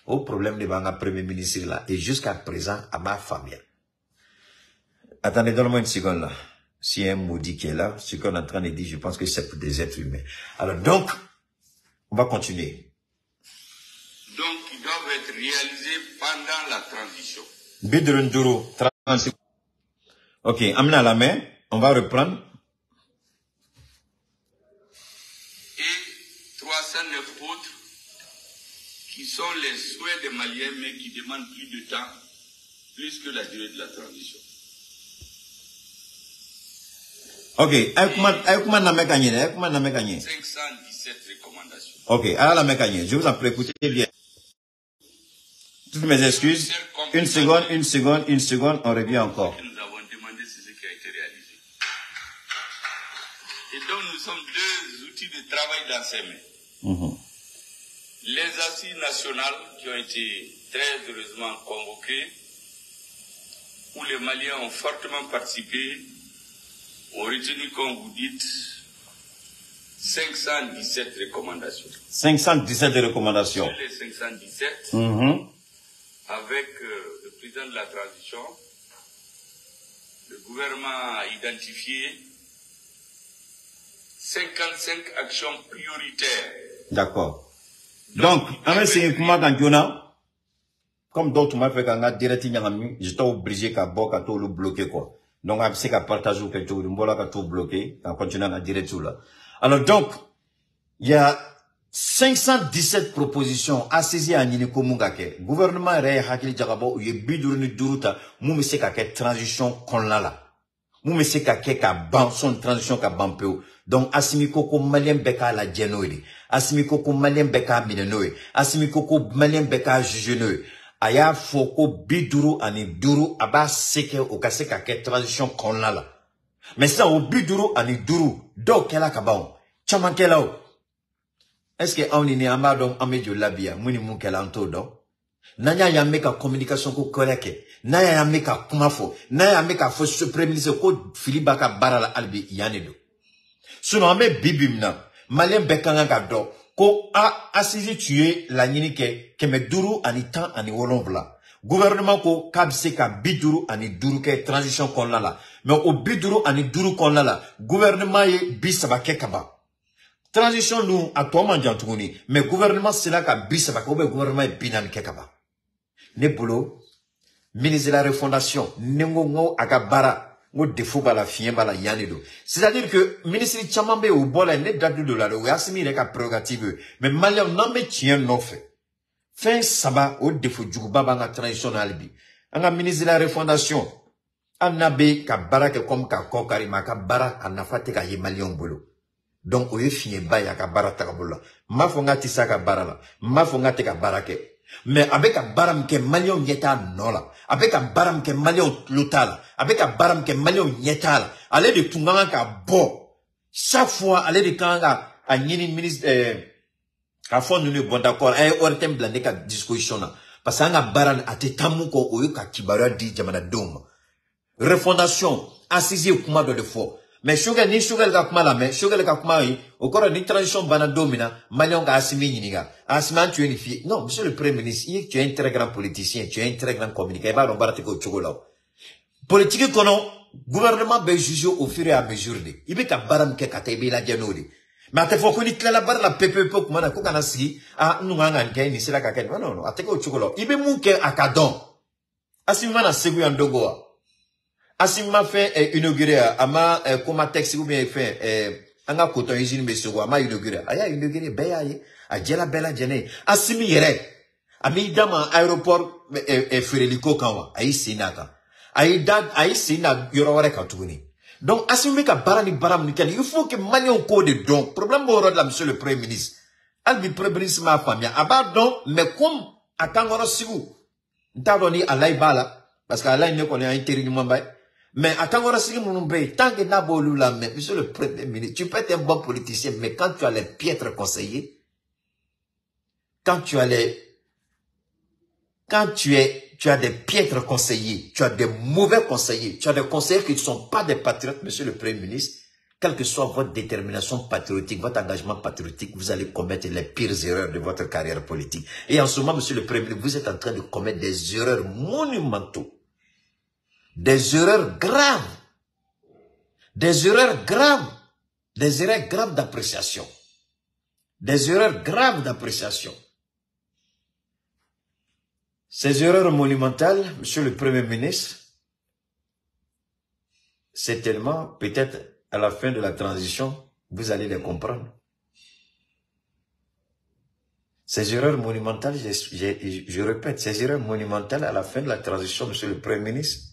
Au problème de banga premier ministre là, et jusqu'à présent, à ma famille. Attendez, donne-moi une seconde là. Si un maudit qui est là, ce qu'on est en train de dire, je pense que c'est pour des êtres humains. Alors donc, on va continuer. Donc, ils doivent être réalisés pendant la transition. Bidrunduro, 30 secondes. Ok, amenez à la main, on va reprendre. Et 309 autres qui sont les souhaits des Maliens, mais qui demandent plus de temps, plus que la durée de la transition. Ok, avec moi, n'a gagné, 517 recommandations. Ok, alors la mécanique, je vous en prie, écoutez bien. Toutes mes excuses. Une seconde, on revient encore. Nous avons demandé ce qui a été réalisé. Et donc, nous sommes 2 outils de travail dans ces mains. Les assises nationales qui ont été très heureusement convoquées, où les Maliens ont fortement participé, ont retenu, comme vous dites, 517 recommandations. 517 recommandations. Sur les 517, avec le président de la transition, le gouvernement a identifié 55 actions prioritaires. D'accord. Donc, c'est comme d'autres m'ont fait quand j'étais obligé qu'à tout le bloquer quoi. Donc, c'est qu'à partager quelque chose, on tout bloquer, en continuant à dire tout là. Alors donc, il y a 517 propositions assises à Niniko Mungake. Gouvernement Ré Hakili Djagabo, il y a biduruni duruta, mou se ka transition kon la. Mou se ka ban son transition ka bampeo. Donc, asimiko ko malien beka la djenoïde. Asimiko ko malien beka minenoïde. Asimiko ko malien beka jujenoïde. Aya foko biduru ani duru aba seke o kase ka transition kon la. Mais ça, au biduru ani duru, do kela kabao. Chaman kela o. Est-ce que on est en madon amédio labia, mouni moun kela anto do? Nanya ya meka communication ko koreke. Nanya ya meka kumafo. Nanya ya meka fo premier ministre ko Philippe Barala albi yanedo. Sinon, ame bibimna, malien bekanga gado, ko a assisi tuer la nini ke me duru ani tan ani wolonvla. Gouvernement ko kabse ka biduru ani duru ke transition kon la. Mais au biduru ani duru kon la, gouvernement ye bisaba ke kaba. Transition nous à toi manjantuni, mais gouvernement c'est là ka bisaba ko be gouvernement ye binan ke kaba. Ne bolo, ministre de la refondation, nengo agabara. Ngo défaut bala fien bala yanedo. C'est-à-dire que ministre Tchamambe ou bola ne dadu de la ou asimi reka prérogative. Mais malien n'ame tien non fait. Fin saba au défaut du baba nga transition albi. Anga ministre de la refondation. Anabe ka barake comme ka kokari ma ka bara anafate ka ye malien bolo. Donc oye fien ba ya ka bara takabolo. Ma fonga tisa ka bara la. Ma fonga te ka barake. Mais avec un baram que Malion Yeta Nola, avec un baram que Malion Lutala, avec un baram que Malion Yetala, allez de Tunganga Bo. Chaque fois, allez de Kanga, à Nini ministre, à fond, nous bon d'accord, on t'aime blindé qu'à disposition là. Parce que un baran a été tamuko ou yuka kibara di jamana dom. Refondation, assisi au kuma de l'effort. Mais sugar ni sugar ka kuma la mais sugar ka kuma yi au cours d'une transition banadomina Malion ka assimi yiniga asman tu es une fille non monsieur le premier ministre tu es un très grand politicien tu es un très grand communicant ba barate ko chogola politique kono gouvernement be juger au fur et à mesure de ibe ka baram ke ka tebe la janodi mais ate foko ni kla la bar la pepe ko mana ko kana si a nunganga nke ni sila ka ken non ate ko chogola ibe munke akadon asimi mana segu yandogoa Asim m'a fait inaugurer, ama comme texte ou bien fait anga coton usine monsieur ama inaugurer. Aya inaugurer beya ye, a jela bela jene. Asimi yere. Ami dama aéroport Frédérico Kanwa, ayi sinaka. Ayi sina yoroware katuni. Donc asimi ka barani baram nikani, il faut que Malion code donc. Problème au là monsieur le premier ministre. Albi premier ministre ma famille. Abadon mais comme akangoro sigu. Ntadoni alay bala parce que alay ne connaît un territoire mbay. Mais attends, tant que Nabolou la mais monsieur le premier ministre, tu peux être un bon politicien, mais quand tu as les piètres conseillers, quand tu as des piètres conseillers, tu as des mauvais conseillers, tu as des conseillers qui ne sont pas des patriotes, monsieur le premier ministre, quelle que soit votre détermination patriotique, votre engagement patriotique, vous allez commettre les pires erreurs de votre carrière politique. Et en ce moment, monsieur le premier ministre, vous êtes en train de commettre des erreurs monumentales. Des erreurs graves. Des erreurs graves. Des erreurs graves d'appréciation. Des erreurs graves d'appréciation. Ces erreurs monumentales, monsieur le Premier ministre, c'est tellement, peut-être à la fin de la transition, vous allez les comprendre. Ces erreurs monumentales, je répète, ces erreurs monumentales à la fin de la transition, monsieur le Premier ministre,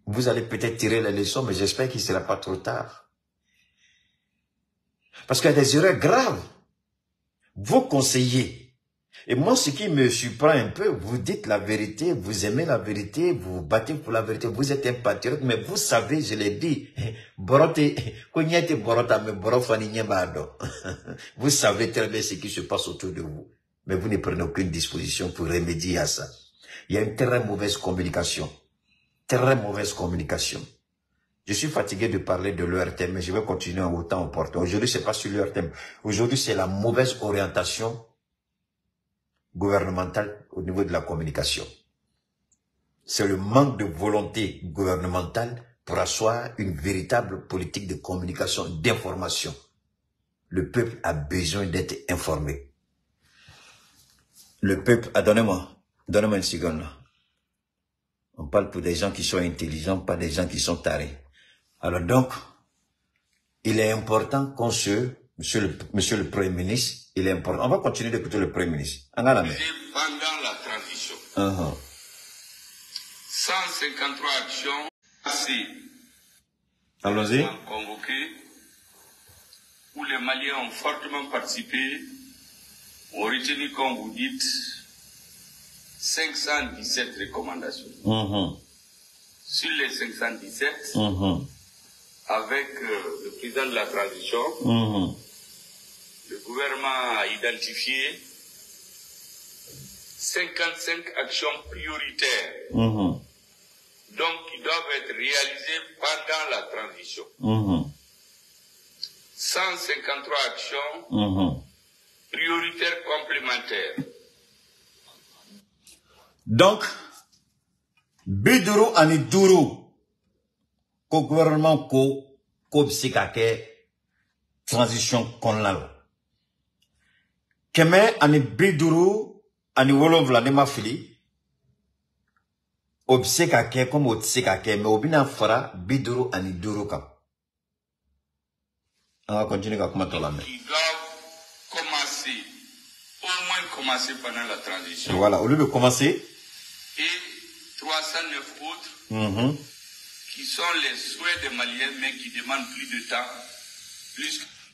vous allez peut-être tirer les leçons, mais j'espère qu'il ne sera pas trop tard. Parce qu'il y a des erreurs graves. Vos conseillers, et moi ce qui me surprend un peu, vous dites la vérité, vous aimez la vérité, vous vous battez pour la vérité, vous êtes un patriote, mais vous savez, je l'ai dit, vous savez très bien ce qui se passe autour de vous, mais vous ne prenez aucune disposition pour remédier à ça. Il y a une très mauvaise communication. Très mauvaise communication. Je suis fatigué de parler de l'ERTM, mais je vais continuer en autant opportun. Aujourd'hui, c'est pas sur l'ERTM. Aujourd'hui, c'est la mauvaise orientation gouvernementale au niveau de la communication. C'est le manque de volonté gouvernementale pour asseoir une véritable politique de communication, d'information. Le peuple a besoin d'être informé. Le peuple, donnez-moi une seconde là. On parle pour des gens qui sont intelligents, pas des gens qui sont tarés. Alors donc, il est important qu'on monsieur le Premier ministre, il est important. On va continuer d'écouter le Premier ministre. Pendant la transition, 153 actions allons-y. Convoquées, où les Maliens ont fortement participé, ont retenu, comme vous dites, 517 recommandations. Sur les 517, avec le président de la transition, le gouvernement a identifié 55 actions prioritaires, donc qui doivent être réalisées pendant la transition. 153 actions prioritaires complémentaires. Donc, Biduru ani duru, ko gouvernement ko bsikake transition konlalo. Keme ani Biduru ani wolovla ne mafili, obsikake comme obsikake, mais obina fara Biduru ani duru kam. On va continuer à commenter la main. Ils doivent commencer, au moins commencer pendant la transition. Voilà, au lieu de commencer. Et 309 autres qui sont les souhaits des Maliens, mais qui demandent plus de temps.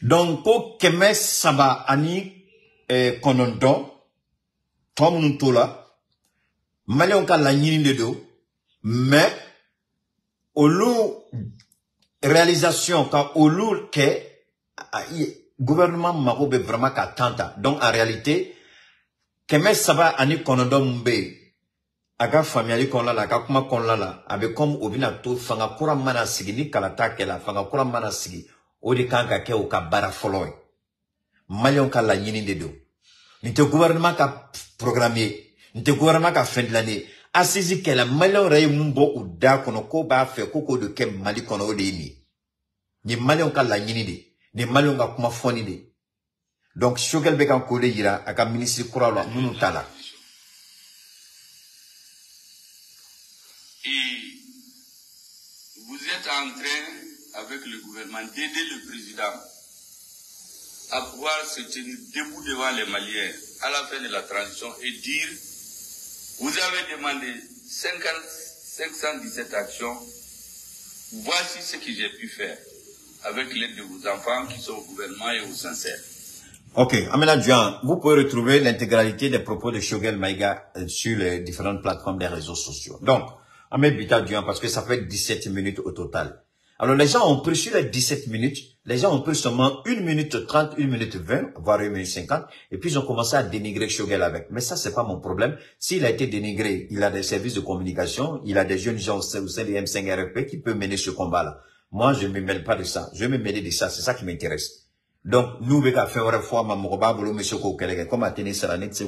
Donc, ko keme saba ani konondo, toi mon tola Malion ka la nyini de do mais au loup réalisation quand au loup que gouvernement mako be vraiment ka tanta donc en réalité keme saba ani konondo mbe aga familiali kon la ka kuma kon la abe comme obina to fanga kura mana sigi ni kalata kela fanga kura mana sigi o de kanka ke o ka bara foloy malion ka la nyini de do ni te gouvernement ka programmer ni te gouvernement ka fin de l'année assisi kela malion ray mumbo o da kono ko ba fe koko de ke mali kono o de ni malion ka la nyini de ni malion ka kuma foni de donc Choguel be kan ko de yira aka ministre kura la munu tala. Et vous êtes en train, avec le gouvernement, d'aider le président à pouvoir se tenir debout devant les Maliens à la fin de la transition et dire, vous avez demandé 517 actions, voici ce que j'ai pu faire avec l'aide de vos enfants qui sont au gouvernement et au sincère. Ok, Amela Djian, vous pouvez retrouver l'intégralité des propos de Choguel Maïga sur les différentes plateformes des réseaux sociaux. Donc, Amel Bita Djian, parce que ça fait 17 minutes au total. Alors, les gens ont pris sur les 17 minutes, les gens ont pris seulement 1 minute 30, 1 minute 20, voire 1 minute 50, et puis ils ont commencé à dénigrer Choguel avec. Mais ça, c'est pas mon problème. S'il a été dénigré, il a des services de communication, il a des jeunes gens au sein des M5RFP qui peuvent mener ce combat-là. Moi, je ne me mêle pas de ça. Je vais me mêler de ça. C'est ça qui m'intéresse. Donc, nous, on va faire une fois, comme à tenir sur la net,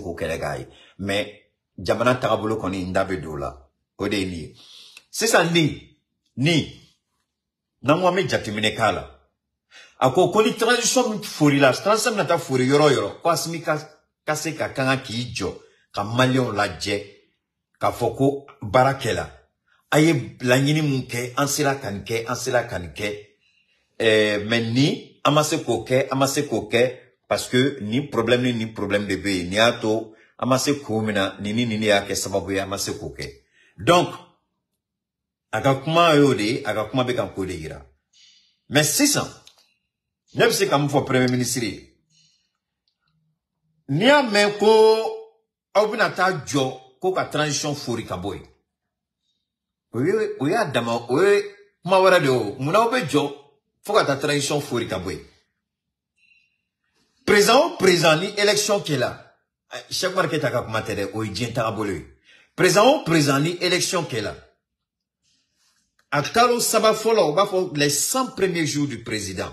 mais, Jamana Tarabolo qu'on est ndabe dola. Odeni. C'est ça, ni. Namwame jatimine kala. Ako, koni transition furi la, transition nata furi yoro. Kwa simika, kase ka kanga ki ijo, ka malion la je, ka foko barakela. Aye, la nyini munke, ansela kanke, mais ni, amase koke, parce que ni problème de pays, ni ato, amase koumina, ni ake sababu ya amase koke. Donc, agakuma yode, agakuma bekan kode ira. Mais 600, même si comme faut premier ministre, ni a men ko, aubinata jo, ko ka transition fori kaboy. Oye adama, oye, mawara de o, muna obe jo, faut que ta transition fori kaboy. Présent ni élection qui est là. Chaque marquette a comme matériel, oye dien tarabole. Présent ni élection qui est là. À Kalo Sabafolo, on va faire les 100 premiers jours du président.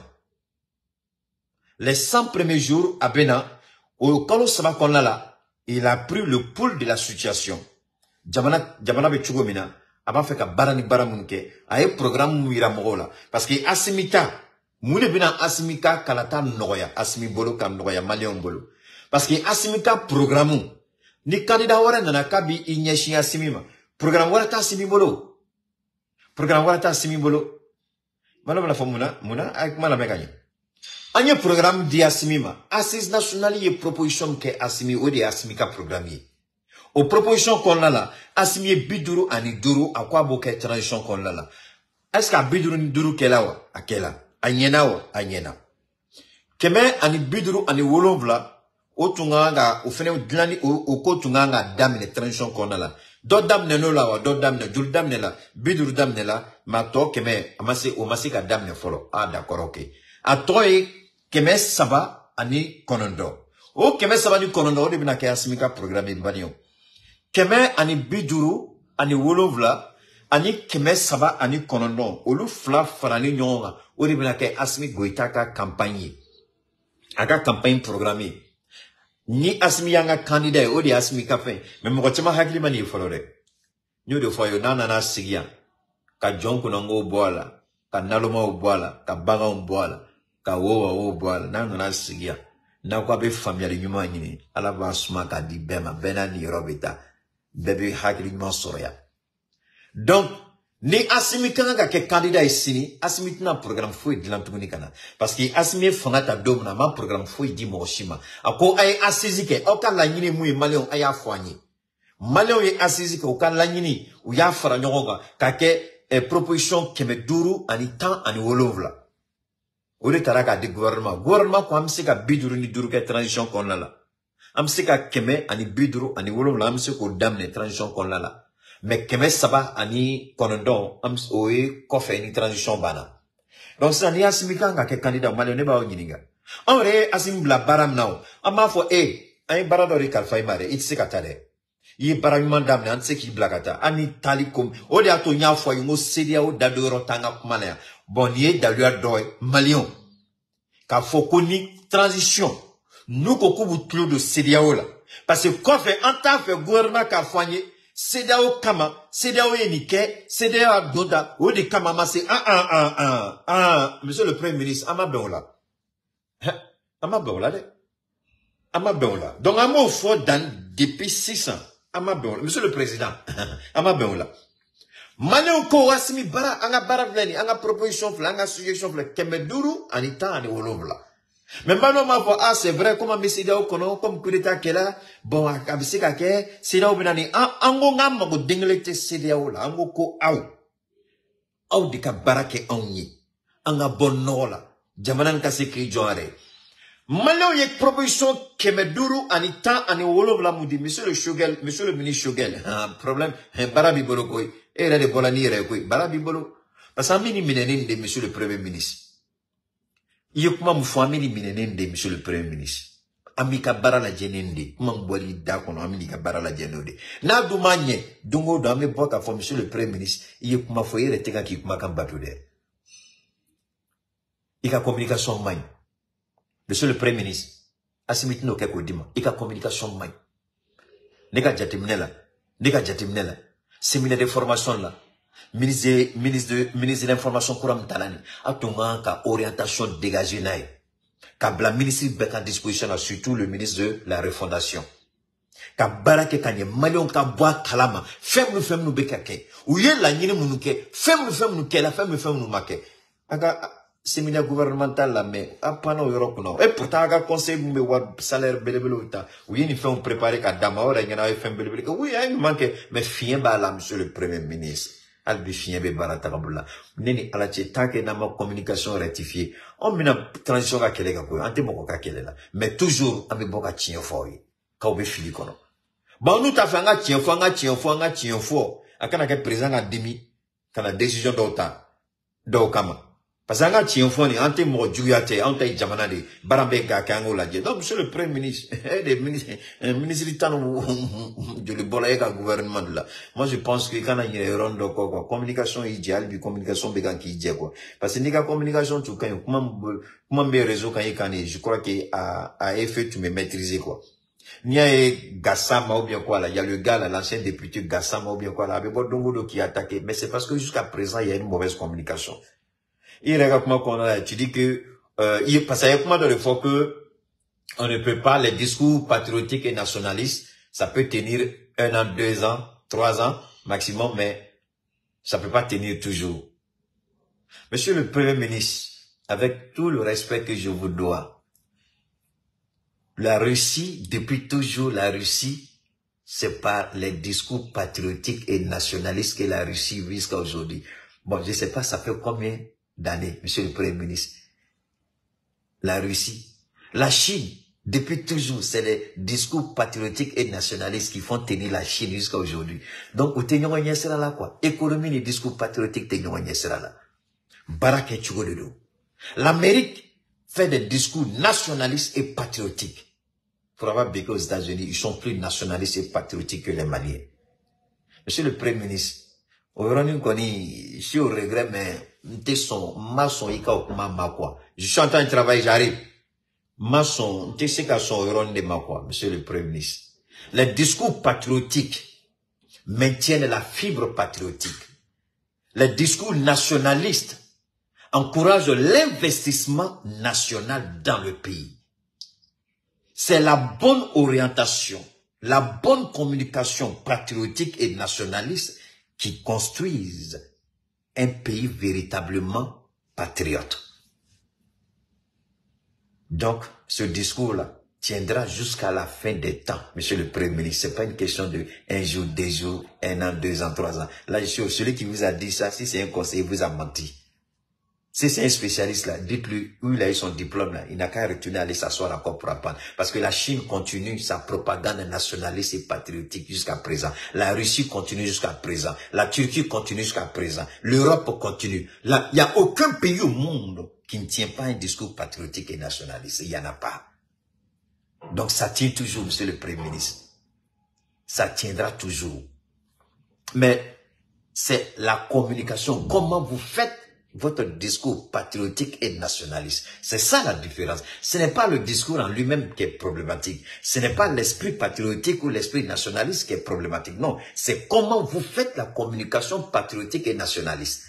Les 100 premiers jours à Bena, au Kalo Sabafolo là, il a pris le pouls de la situation. Jamana Bechugomina, aba fait que barani baramunke, a un programme mouira morola. Parce que Asimita, moule bina Asimika kalata noya, Asimi bolo kam noya, malion bolo. Parce que Asimika programme, ni candidat wara nana kabi inyeshi Asimima. Programme wara ta Asimi bolo. Programme wara ta Asimi bolo. Malama la famuna, muna, avec malameganye. Anye programme di Asimima. Assise nationale y proposition ke Asimi ou de Asimika programme. Aux propositions qu'on a là, Asimi biduru ani duru, à quoi bokeh transition qu'on a là. Est-ce qu'à biduru ni duru kelawa, à kela, anyena wa, anyena. Keme ani biduru ani wolonvla, o tunganga, o fene glani, o ko tunganga damne transition qu'on a là. D'autres damne no la wa, d'autres damne, jul damne la, biduru damne la, ma to keme, amase, o masika damne folo. Ah, d'accord, ok. A toi, keme saba ani konondo. O keme saba ni konondo, o de bina ke Asimika programme banyo. Keme ani biduru, ani wolovla, ani keme saba ani konondo. Olu fla farani nyonga. Ori binake Asimi Goïta ka campagne. Aka campagne programmée. Ni Asimi yanga candidat, odi Asimi ka fe. Mais mo kochema hakili mani folore. Nyo de foyo nana sigia. Ka jonko nango boala. Ka naloma boala. Ka baga boala. Ka wowa boala. Nana sigia. Na kwa be familia nyuma nyini. Ala ba suma ka di bema. Bena ni robita. Bébé hakili mansoria. Donc, ni Asimi kanga ke candidat ici, Asimi tina programme fouille de l'antumuni kana. Parce que Asimi fangata domna, ma programme fouille di moshima. Ako ay assisi ke, oka la nyini mouye malion aya fouani. Malion ye assisi ke, oka la nyini, ou ya fara nyonga, kake proposition keme duru, ani tan, ani wolovla. Ou de taraka de gouvernement. Gouvernement kwa msika biduru ni duru ke transition kon la. Amseka keme ani bidru ani wolom la amseko damne transition kon la. Mais keme saba ani konondon oe kofe ni transition bana. Donc ça ni asimika nga ke candidat malio ne ba o nyininga. Amre asim bla baram now. Ama fo ay baradori kalfay mare itse katare. Yi baram damne anse ki blakata ani talikum o de ato nya fo yimo sedia o dadoro tanga kumana. Bon ye dalua doy malion. Ka fo koni transition. Nous kokubu tlo de CEDEAO là. Parce que quand fait en tant que gouvernement ka foigné, CEDEAO kama, CEDEAO yenike, CEDEAO doda, ou de kama c'est monsieur le Premier ministre, Amabeola. Amabeola de. Amabeola. Donc amo fo dans depuis 6 ans. Amabeola. Monsieur le Président. Amabeola. Mane ko wasimi bara anga bara vleni, anga proposition fla, anga suggestion fla, kemeduru anita ani wolobla. Mais maintenant, c'est vrai, comme CEDEAO kono, comme coup d'état qu'elle a, bon, abisika ke, CEDEAO binani, ango ngam mago denglete CEDEAO la, ango ko au dika barake onyi, anga bonola, jamanan kase kri joare. Maintenant, il y a une proposition que Meduru anita ani wolof la moudi, monsieur le ministre Shogel, problème, barabi bolo koi, et là de bolani re koi, barabi bolo, parce que mini minenine de monsieur le Premier ministre. Yekuma mufamili minenende monsieur le Premier ministre. Amika bara la jenende. Mamboli da kono amika bara la jenode. Na dumanye dungo do ame boka for monsieur le Premier ministre. Yekuma foyere teka ki kuma kambatu de. Ika communication main. Monsieur le Premier ministre. Asimit no keko dima. Ika communication main. Neka jatimnela. Séminaire de formation là. Ministre de l'information couram talani. Atunga ka orientation dégagée naï. Ka bla ministre bet à disposition là, surtout le ministre de la refondation. Ka barake kanye malion ka bois kalama. Femme nous bekake. Ou yé la nyine mounuke. Femme nous ke la femme nous make. Aga séminaire gouvernemental là mais apana Europe non. Et pourtant aga conseil me wa salaire belebelo ta. Oui ni fait préparer ka dama ora ngena femme belebelo. Oui il manque mais fien ba là monsieur le Premier ministre. Albifien be barata kabula neni alache tanke na ma communication rectifiée on mina transition ka kelega ko ante moko ka kelela mais toujours ame boka tien foi ka obe fili kono ba nous ta fanga tien foi akana ke président a demi kana décision do kama parce que tien foi ni ante mo juyate ante jamana de barambe ka kango la je donc monsieur le Premier ministre des ministre tanu de le bolaye gouvernement là moi je pense que quand il y a rondo quoi communication idéale bi communication be kan ki je quoi parce que ni ka communication tu kan comment be réseau kan je crois que à effet tu me maîtriser quoi ni a Gassama ou bien quoi là il y a le gars là l'ancien député Gassama ou bien quoi là avec Bodongo qui attaqué mais c'est parce que jusqu'à présent il y a une mauvaise communication. Il regarde comment qu'on a, tu dis que, il passe à comment dans le fond que, on ne peut pas, les discours patriotiques et nationalistes, ça peut tenir 1 an, 2 ans, 3 ans, maximum, mais ça peut pas tenir toujours. Monsieur le Premier ministre, avec tout le respect que je vous dois, la Russie, depuis toujours, la Russie, c'est par les discours patriotiques et nationalistes que la Russie vit jusqu'à aujourd'hui. Bon, je sais pas, ça fait combien d'années, monsieur le Premier ministre. La Russie, la Chine, depuis toujours, c'est les discours patriotiques et nationalistes qui font tenir la Chine jusqu'à aujourd'hui. Donc, au tenir sera là, quoi. Économie, les discours patriotiques, tenir sera là. Barak et Chugododo. L'Amérique fait des discours nationalistes et patriotiques. Pour avoir vécu aux États-Unis, ils sont plus nationalistes et patriotiques que les Maliens. Monsieur le Premier ministre, je suis au regret, mais je suis en train de travailler, j'arrive. Monsieur le Premier ministre. Les discours patriotiques maintiennent la fibre patriotique. Les discours nationalistes encouragent l'investissement national dans le pays. C'est la bonne orientation, la bonne communication patriotique et nationaliste qui construisent un pays véritablement patriote. Donc, ce discours-là tiendra jusqu'à la fin des temps, monsieur le Premier ministre. C'est pas une question de 1 jour, 2 jours, 1 an, 2 ans, 3 ans. Là, je suis celui qui vous a dit ça, si c'est un conseil, il vous a menti. Si c'est un spécialiste là, dites-lui où il a eu son diplôme là. Il n'a qu'à retourner aller s'asseoir encore pour apprendre. Parce que la Chine continue sa propagande nationaliste et patriotique jusqu'à présent. La Russie continue jusqu'à présent. La Turquie continue jusqu'à présent. L'Europe continue. Là, il n'y a aucun pays au monde qui ne tient pas un discours patriotique et nationaliste. Il n'y en a pas. Donc ça tient toujours, monsieur le Premier ministre. Ça tiendra toujours. Mais c'est la communication. Comment vous faites votre discours patriotique et nationaliste. C'est ça la différence. Ce n'est pas le discours en lui-même qui est problématique. Ce n'est pas l'esprit patriotique ou l'esprit nationaliste qui est problématique. Non, c'est comment vous faites la communication patriotique et nationaliste.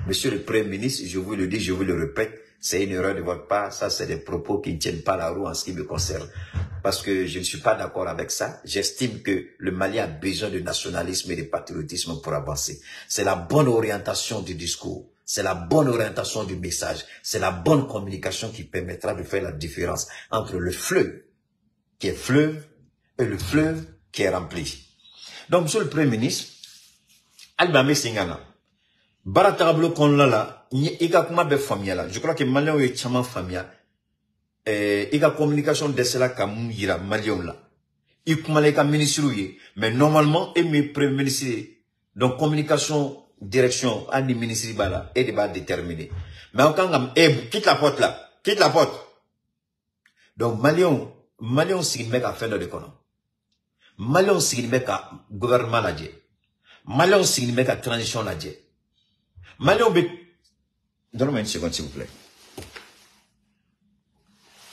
Monsieur le Premier ministre, je vous le dis, je vous le répète, c'est une erreur de votre part. Ça, c'est des propos qui ne tiennent pas la roue en ce qui me concerne. Parce que je ne suis pas d'accord avec ça. J'estime que le Mali a besoin de nationalisme et de patriotisme pour avancer. C'est la bonne orientation du discours. C'est la bonne orientation du message. C'est la bonne communication qui permettra de faire la différence entre le fleuve qui est fleuve et le fleuve qui est rempli. Donc, monsieur le Premier ministre, Albame Singana, Baratablo Konlala, Ika Kuma be Famia, je crois que Malien est chaman Famia, Ika communication de cela comme Yira, Malion là. Ikumaleka ministre, mais normalement, et mes Premier ministre, donc communication, direction, à ministre bala, et débat déterminé. Mais quand quitte la porte là, quitte la porte. Donc, Malion signe à faire de l'économie. Malion signe à gouvernement là, Malion signe à transition là, Malion be, donnez-moi une seconde s'il vous plaît.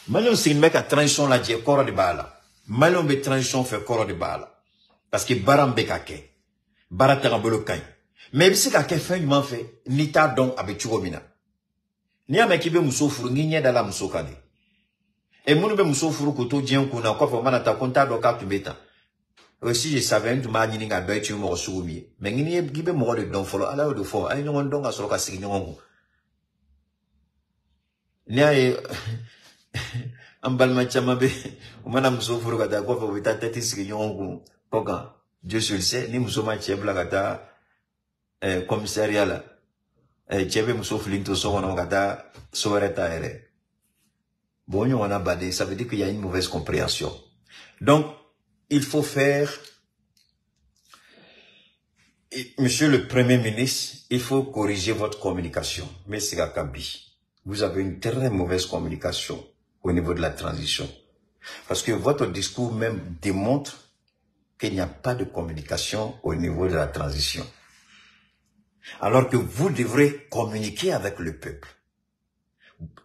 Malion signe à transition là, corps de bala. Malion be transition fait corps de bala. Parce que baram be kake. Baratera bolokai. Mais si quelqu'un fait une man fait, ni ta don avec Churomina. Ni a mekibe musofuru, ni nye dala musokade. Et mon be musofuru koto dien kuna, quoi faut manata konta do ka tu meta. Si je savais, tu m'as dit nga tu m'as soumi. Mais ni gibe mo de don follow, ala de fo, ay non don asoro ka sigi ngongo. Ni ay ambalma chama be, umana musofuru kata quoi faut vita tete sigi ngongo. Koga, Dieu seul sait, ni musoma chebla kata commissariat là, Tchebe Moussou Flinto Soron Gata Soereta Ere. Bon, on a badé, ça veut dire qu'il y a une mauvaise compréhension. Donc, il faut faire, monsieur le Premier ministre, il faut corriger votre communication. Monsieur Gakabi, vous avez une très mauvaise communication au niveau de la transition. Parce que votre discours même démontre qu'il n'y a pas de communication au niveau de la transition. Alors que vous devrez communiquer avec le peuple.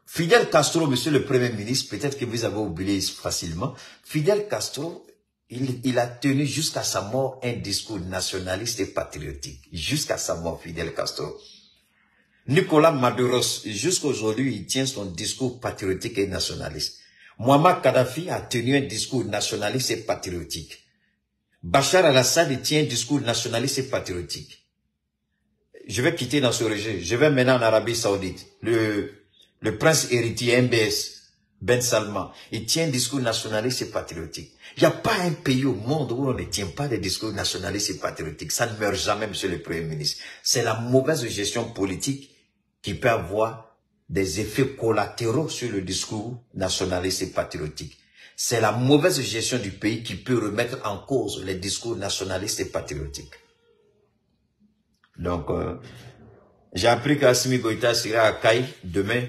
Fidel Castro, monsieur le Premier ministre, peut-être que vous avez oublié facilement, Fidel Castro, il a tenu jusqu'à sa mort un discours nationaliste et patriotique. Jusqu'à sa mort, Fidel Castro. Nicolas Maduro, jusqu'aujourd'hui, il tient son discours patriotique et nationaliste. Muammar Kadhafi a tenu un discours nationaliste et patriotique. Bachar al-Assad tient un discours nationaliste et patriotique. Je vais quitter dans ce rejet. Je vais maintenant en Arabie Saoudite. Le prince héritier MBS, Ben Salman, il tient un discours nationaliste et patriotique. Il n'y a pas un pays au monde où on ne tient pas des discours nationalistes et patriotiques. Ça ne meurt jamais, monsieur le Premier ministre. C'est la mauvaise gestion politique qui peut avoir des effets collatéraux sur le discours nationaliste et patriotique. C'est la mauvaise gestion du pays qui peut remettre en cause les discours nationalistes et patriotiques. Donc, j'ai appris qu'Assimi Goïta sera à Caille demain,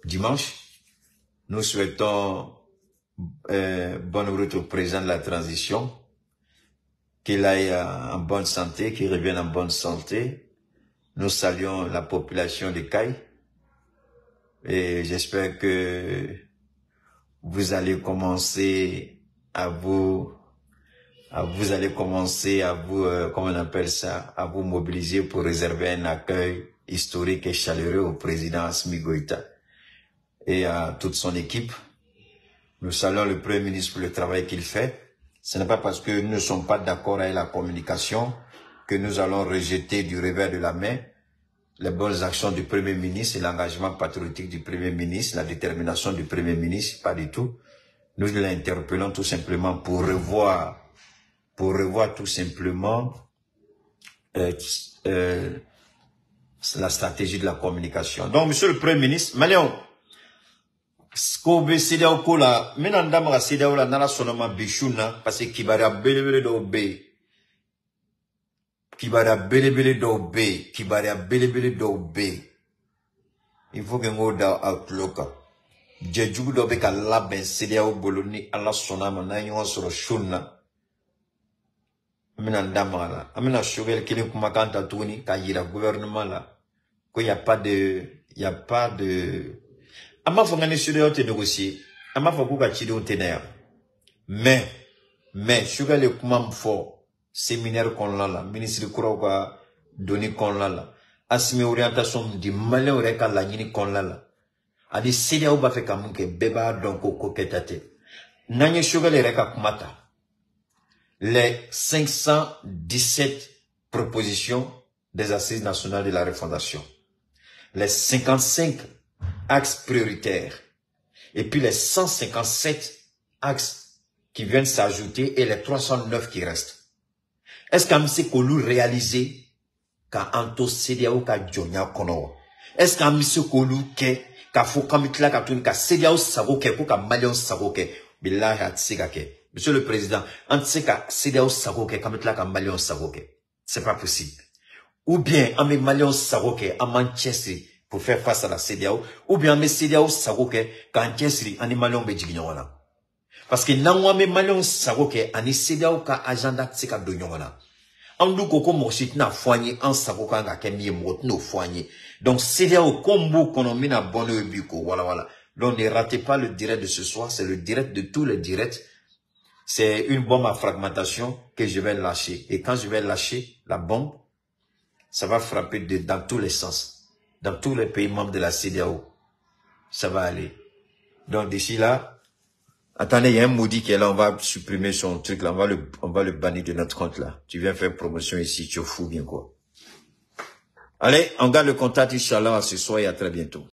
dimanche. Nous souhaitons bonne route au président de la transition, qu'il aille en bonne santé, qu'il revienne en bonne santé. Nous saluons la population de Caille et j'espère que vous allez commencer à vous comment on appelle ça, à vous mobiliser pour réserver un accueil historique et chaleureux au président Assimi Goïta et à toute son équipe. Nous saluons le Premier ministre pour le travail qu'il fait. Ce n'est pas parce que nous ne sommes pas d'accord avec la communication que nous allons rejeter du revers de la main les bonnes actions du Premier ministre et l'engagement patriotique du Premier ministre, la détermination du Premier ministre, pas du tout. Nous l'interpellons tout simplement pour revoir tout simplement C'est la stratégie de la communication. Donc, monsieur le Premier ministre, Maléon, Skobe CEDEAO kola, menandama CEDEAO la nala sonoma bishuna, parce que kibara belebele do be. Kibara belebele do be. Kibara belebele do be. Il faut que nous da outlook. Jejugu do be ka laben CEDEAO boloni ala sonama na yon soro shuna. Menandama la. Amena shogel kile kumakanta tuni, ka yira gouvernement la. Qu'il y a pas de, Ama fangane CEDEAO te négocier. Ama fakuka chide on tener. Mais, sugar le kumam fo, séminaire qu'on la, ministre de Kourouka, donné qu'on la, assumer orientation du malin au reka la nini qu'on la. Adi CEDEAO ba fe kamunke, beba donc au koketate. Nanye sugar le reka kumata. Les 517 propositions des assises nationales de la refondation. Les 55 axes prioritaires et puis les 157 axes qui viennent s'ajouter et les 309 qui restent. Est-ce qu'à M. Kolou réalisé qu'à Anto CEDEAO ka Djonia Kono? Est-ce qu'à M. Kolou qu'à Fokamitla qu'à CEDEAO Sagoke qu'à Malion Sagoke? Billahi Atsigake. Monsieur le Président, Antseka CEDEAO Sagoke qu'à qu'à Malion Sagoke. C'est pas possible. Ou bien, à mes Malions Sagoke à Manchester pour faire face à la CEDEAO, ou bien mes CEDEAO Sagoke quand Manchester à Malions Béjignyona. Parce que nan mes Malions Sagoke à CEDEAO ka agenda tseka donyona. Andou koko moshit na foigné en Sagoka nga kemie mot no foigné. Donc CEDEAO kombo konomina bonne biko voilà. Donc ne ratez pas le direct de ce soir, c'est le direct de tous les directs. C'est une bombe à fragmentation que je vais lâcher. Et quand je vais lâcher la bombe, ça va frapper dans tous les sens. Dans tous les pays membres de la CEDEAO. Ça va aller. Donc d'ici là, attendez, il y a un maudit qui est là, on va supprimer son truc là, on va le bannir de notre compte là. Tu viens faire promotion ici, tu es fou bien quoi. Allez, on garde le contact, Inch'Allah, à ce soir et à très bientôt.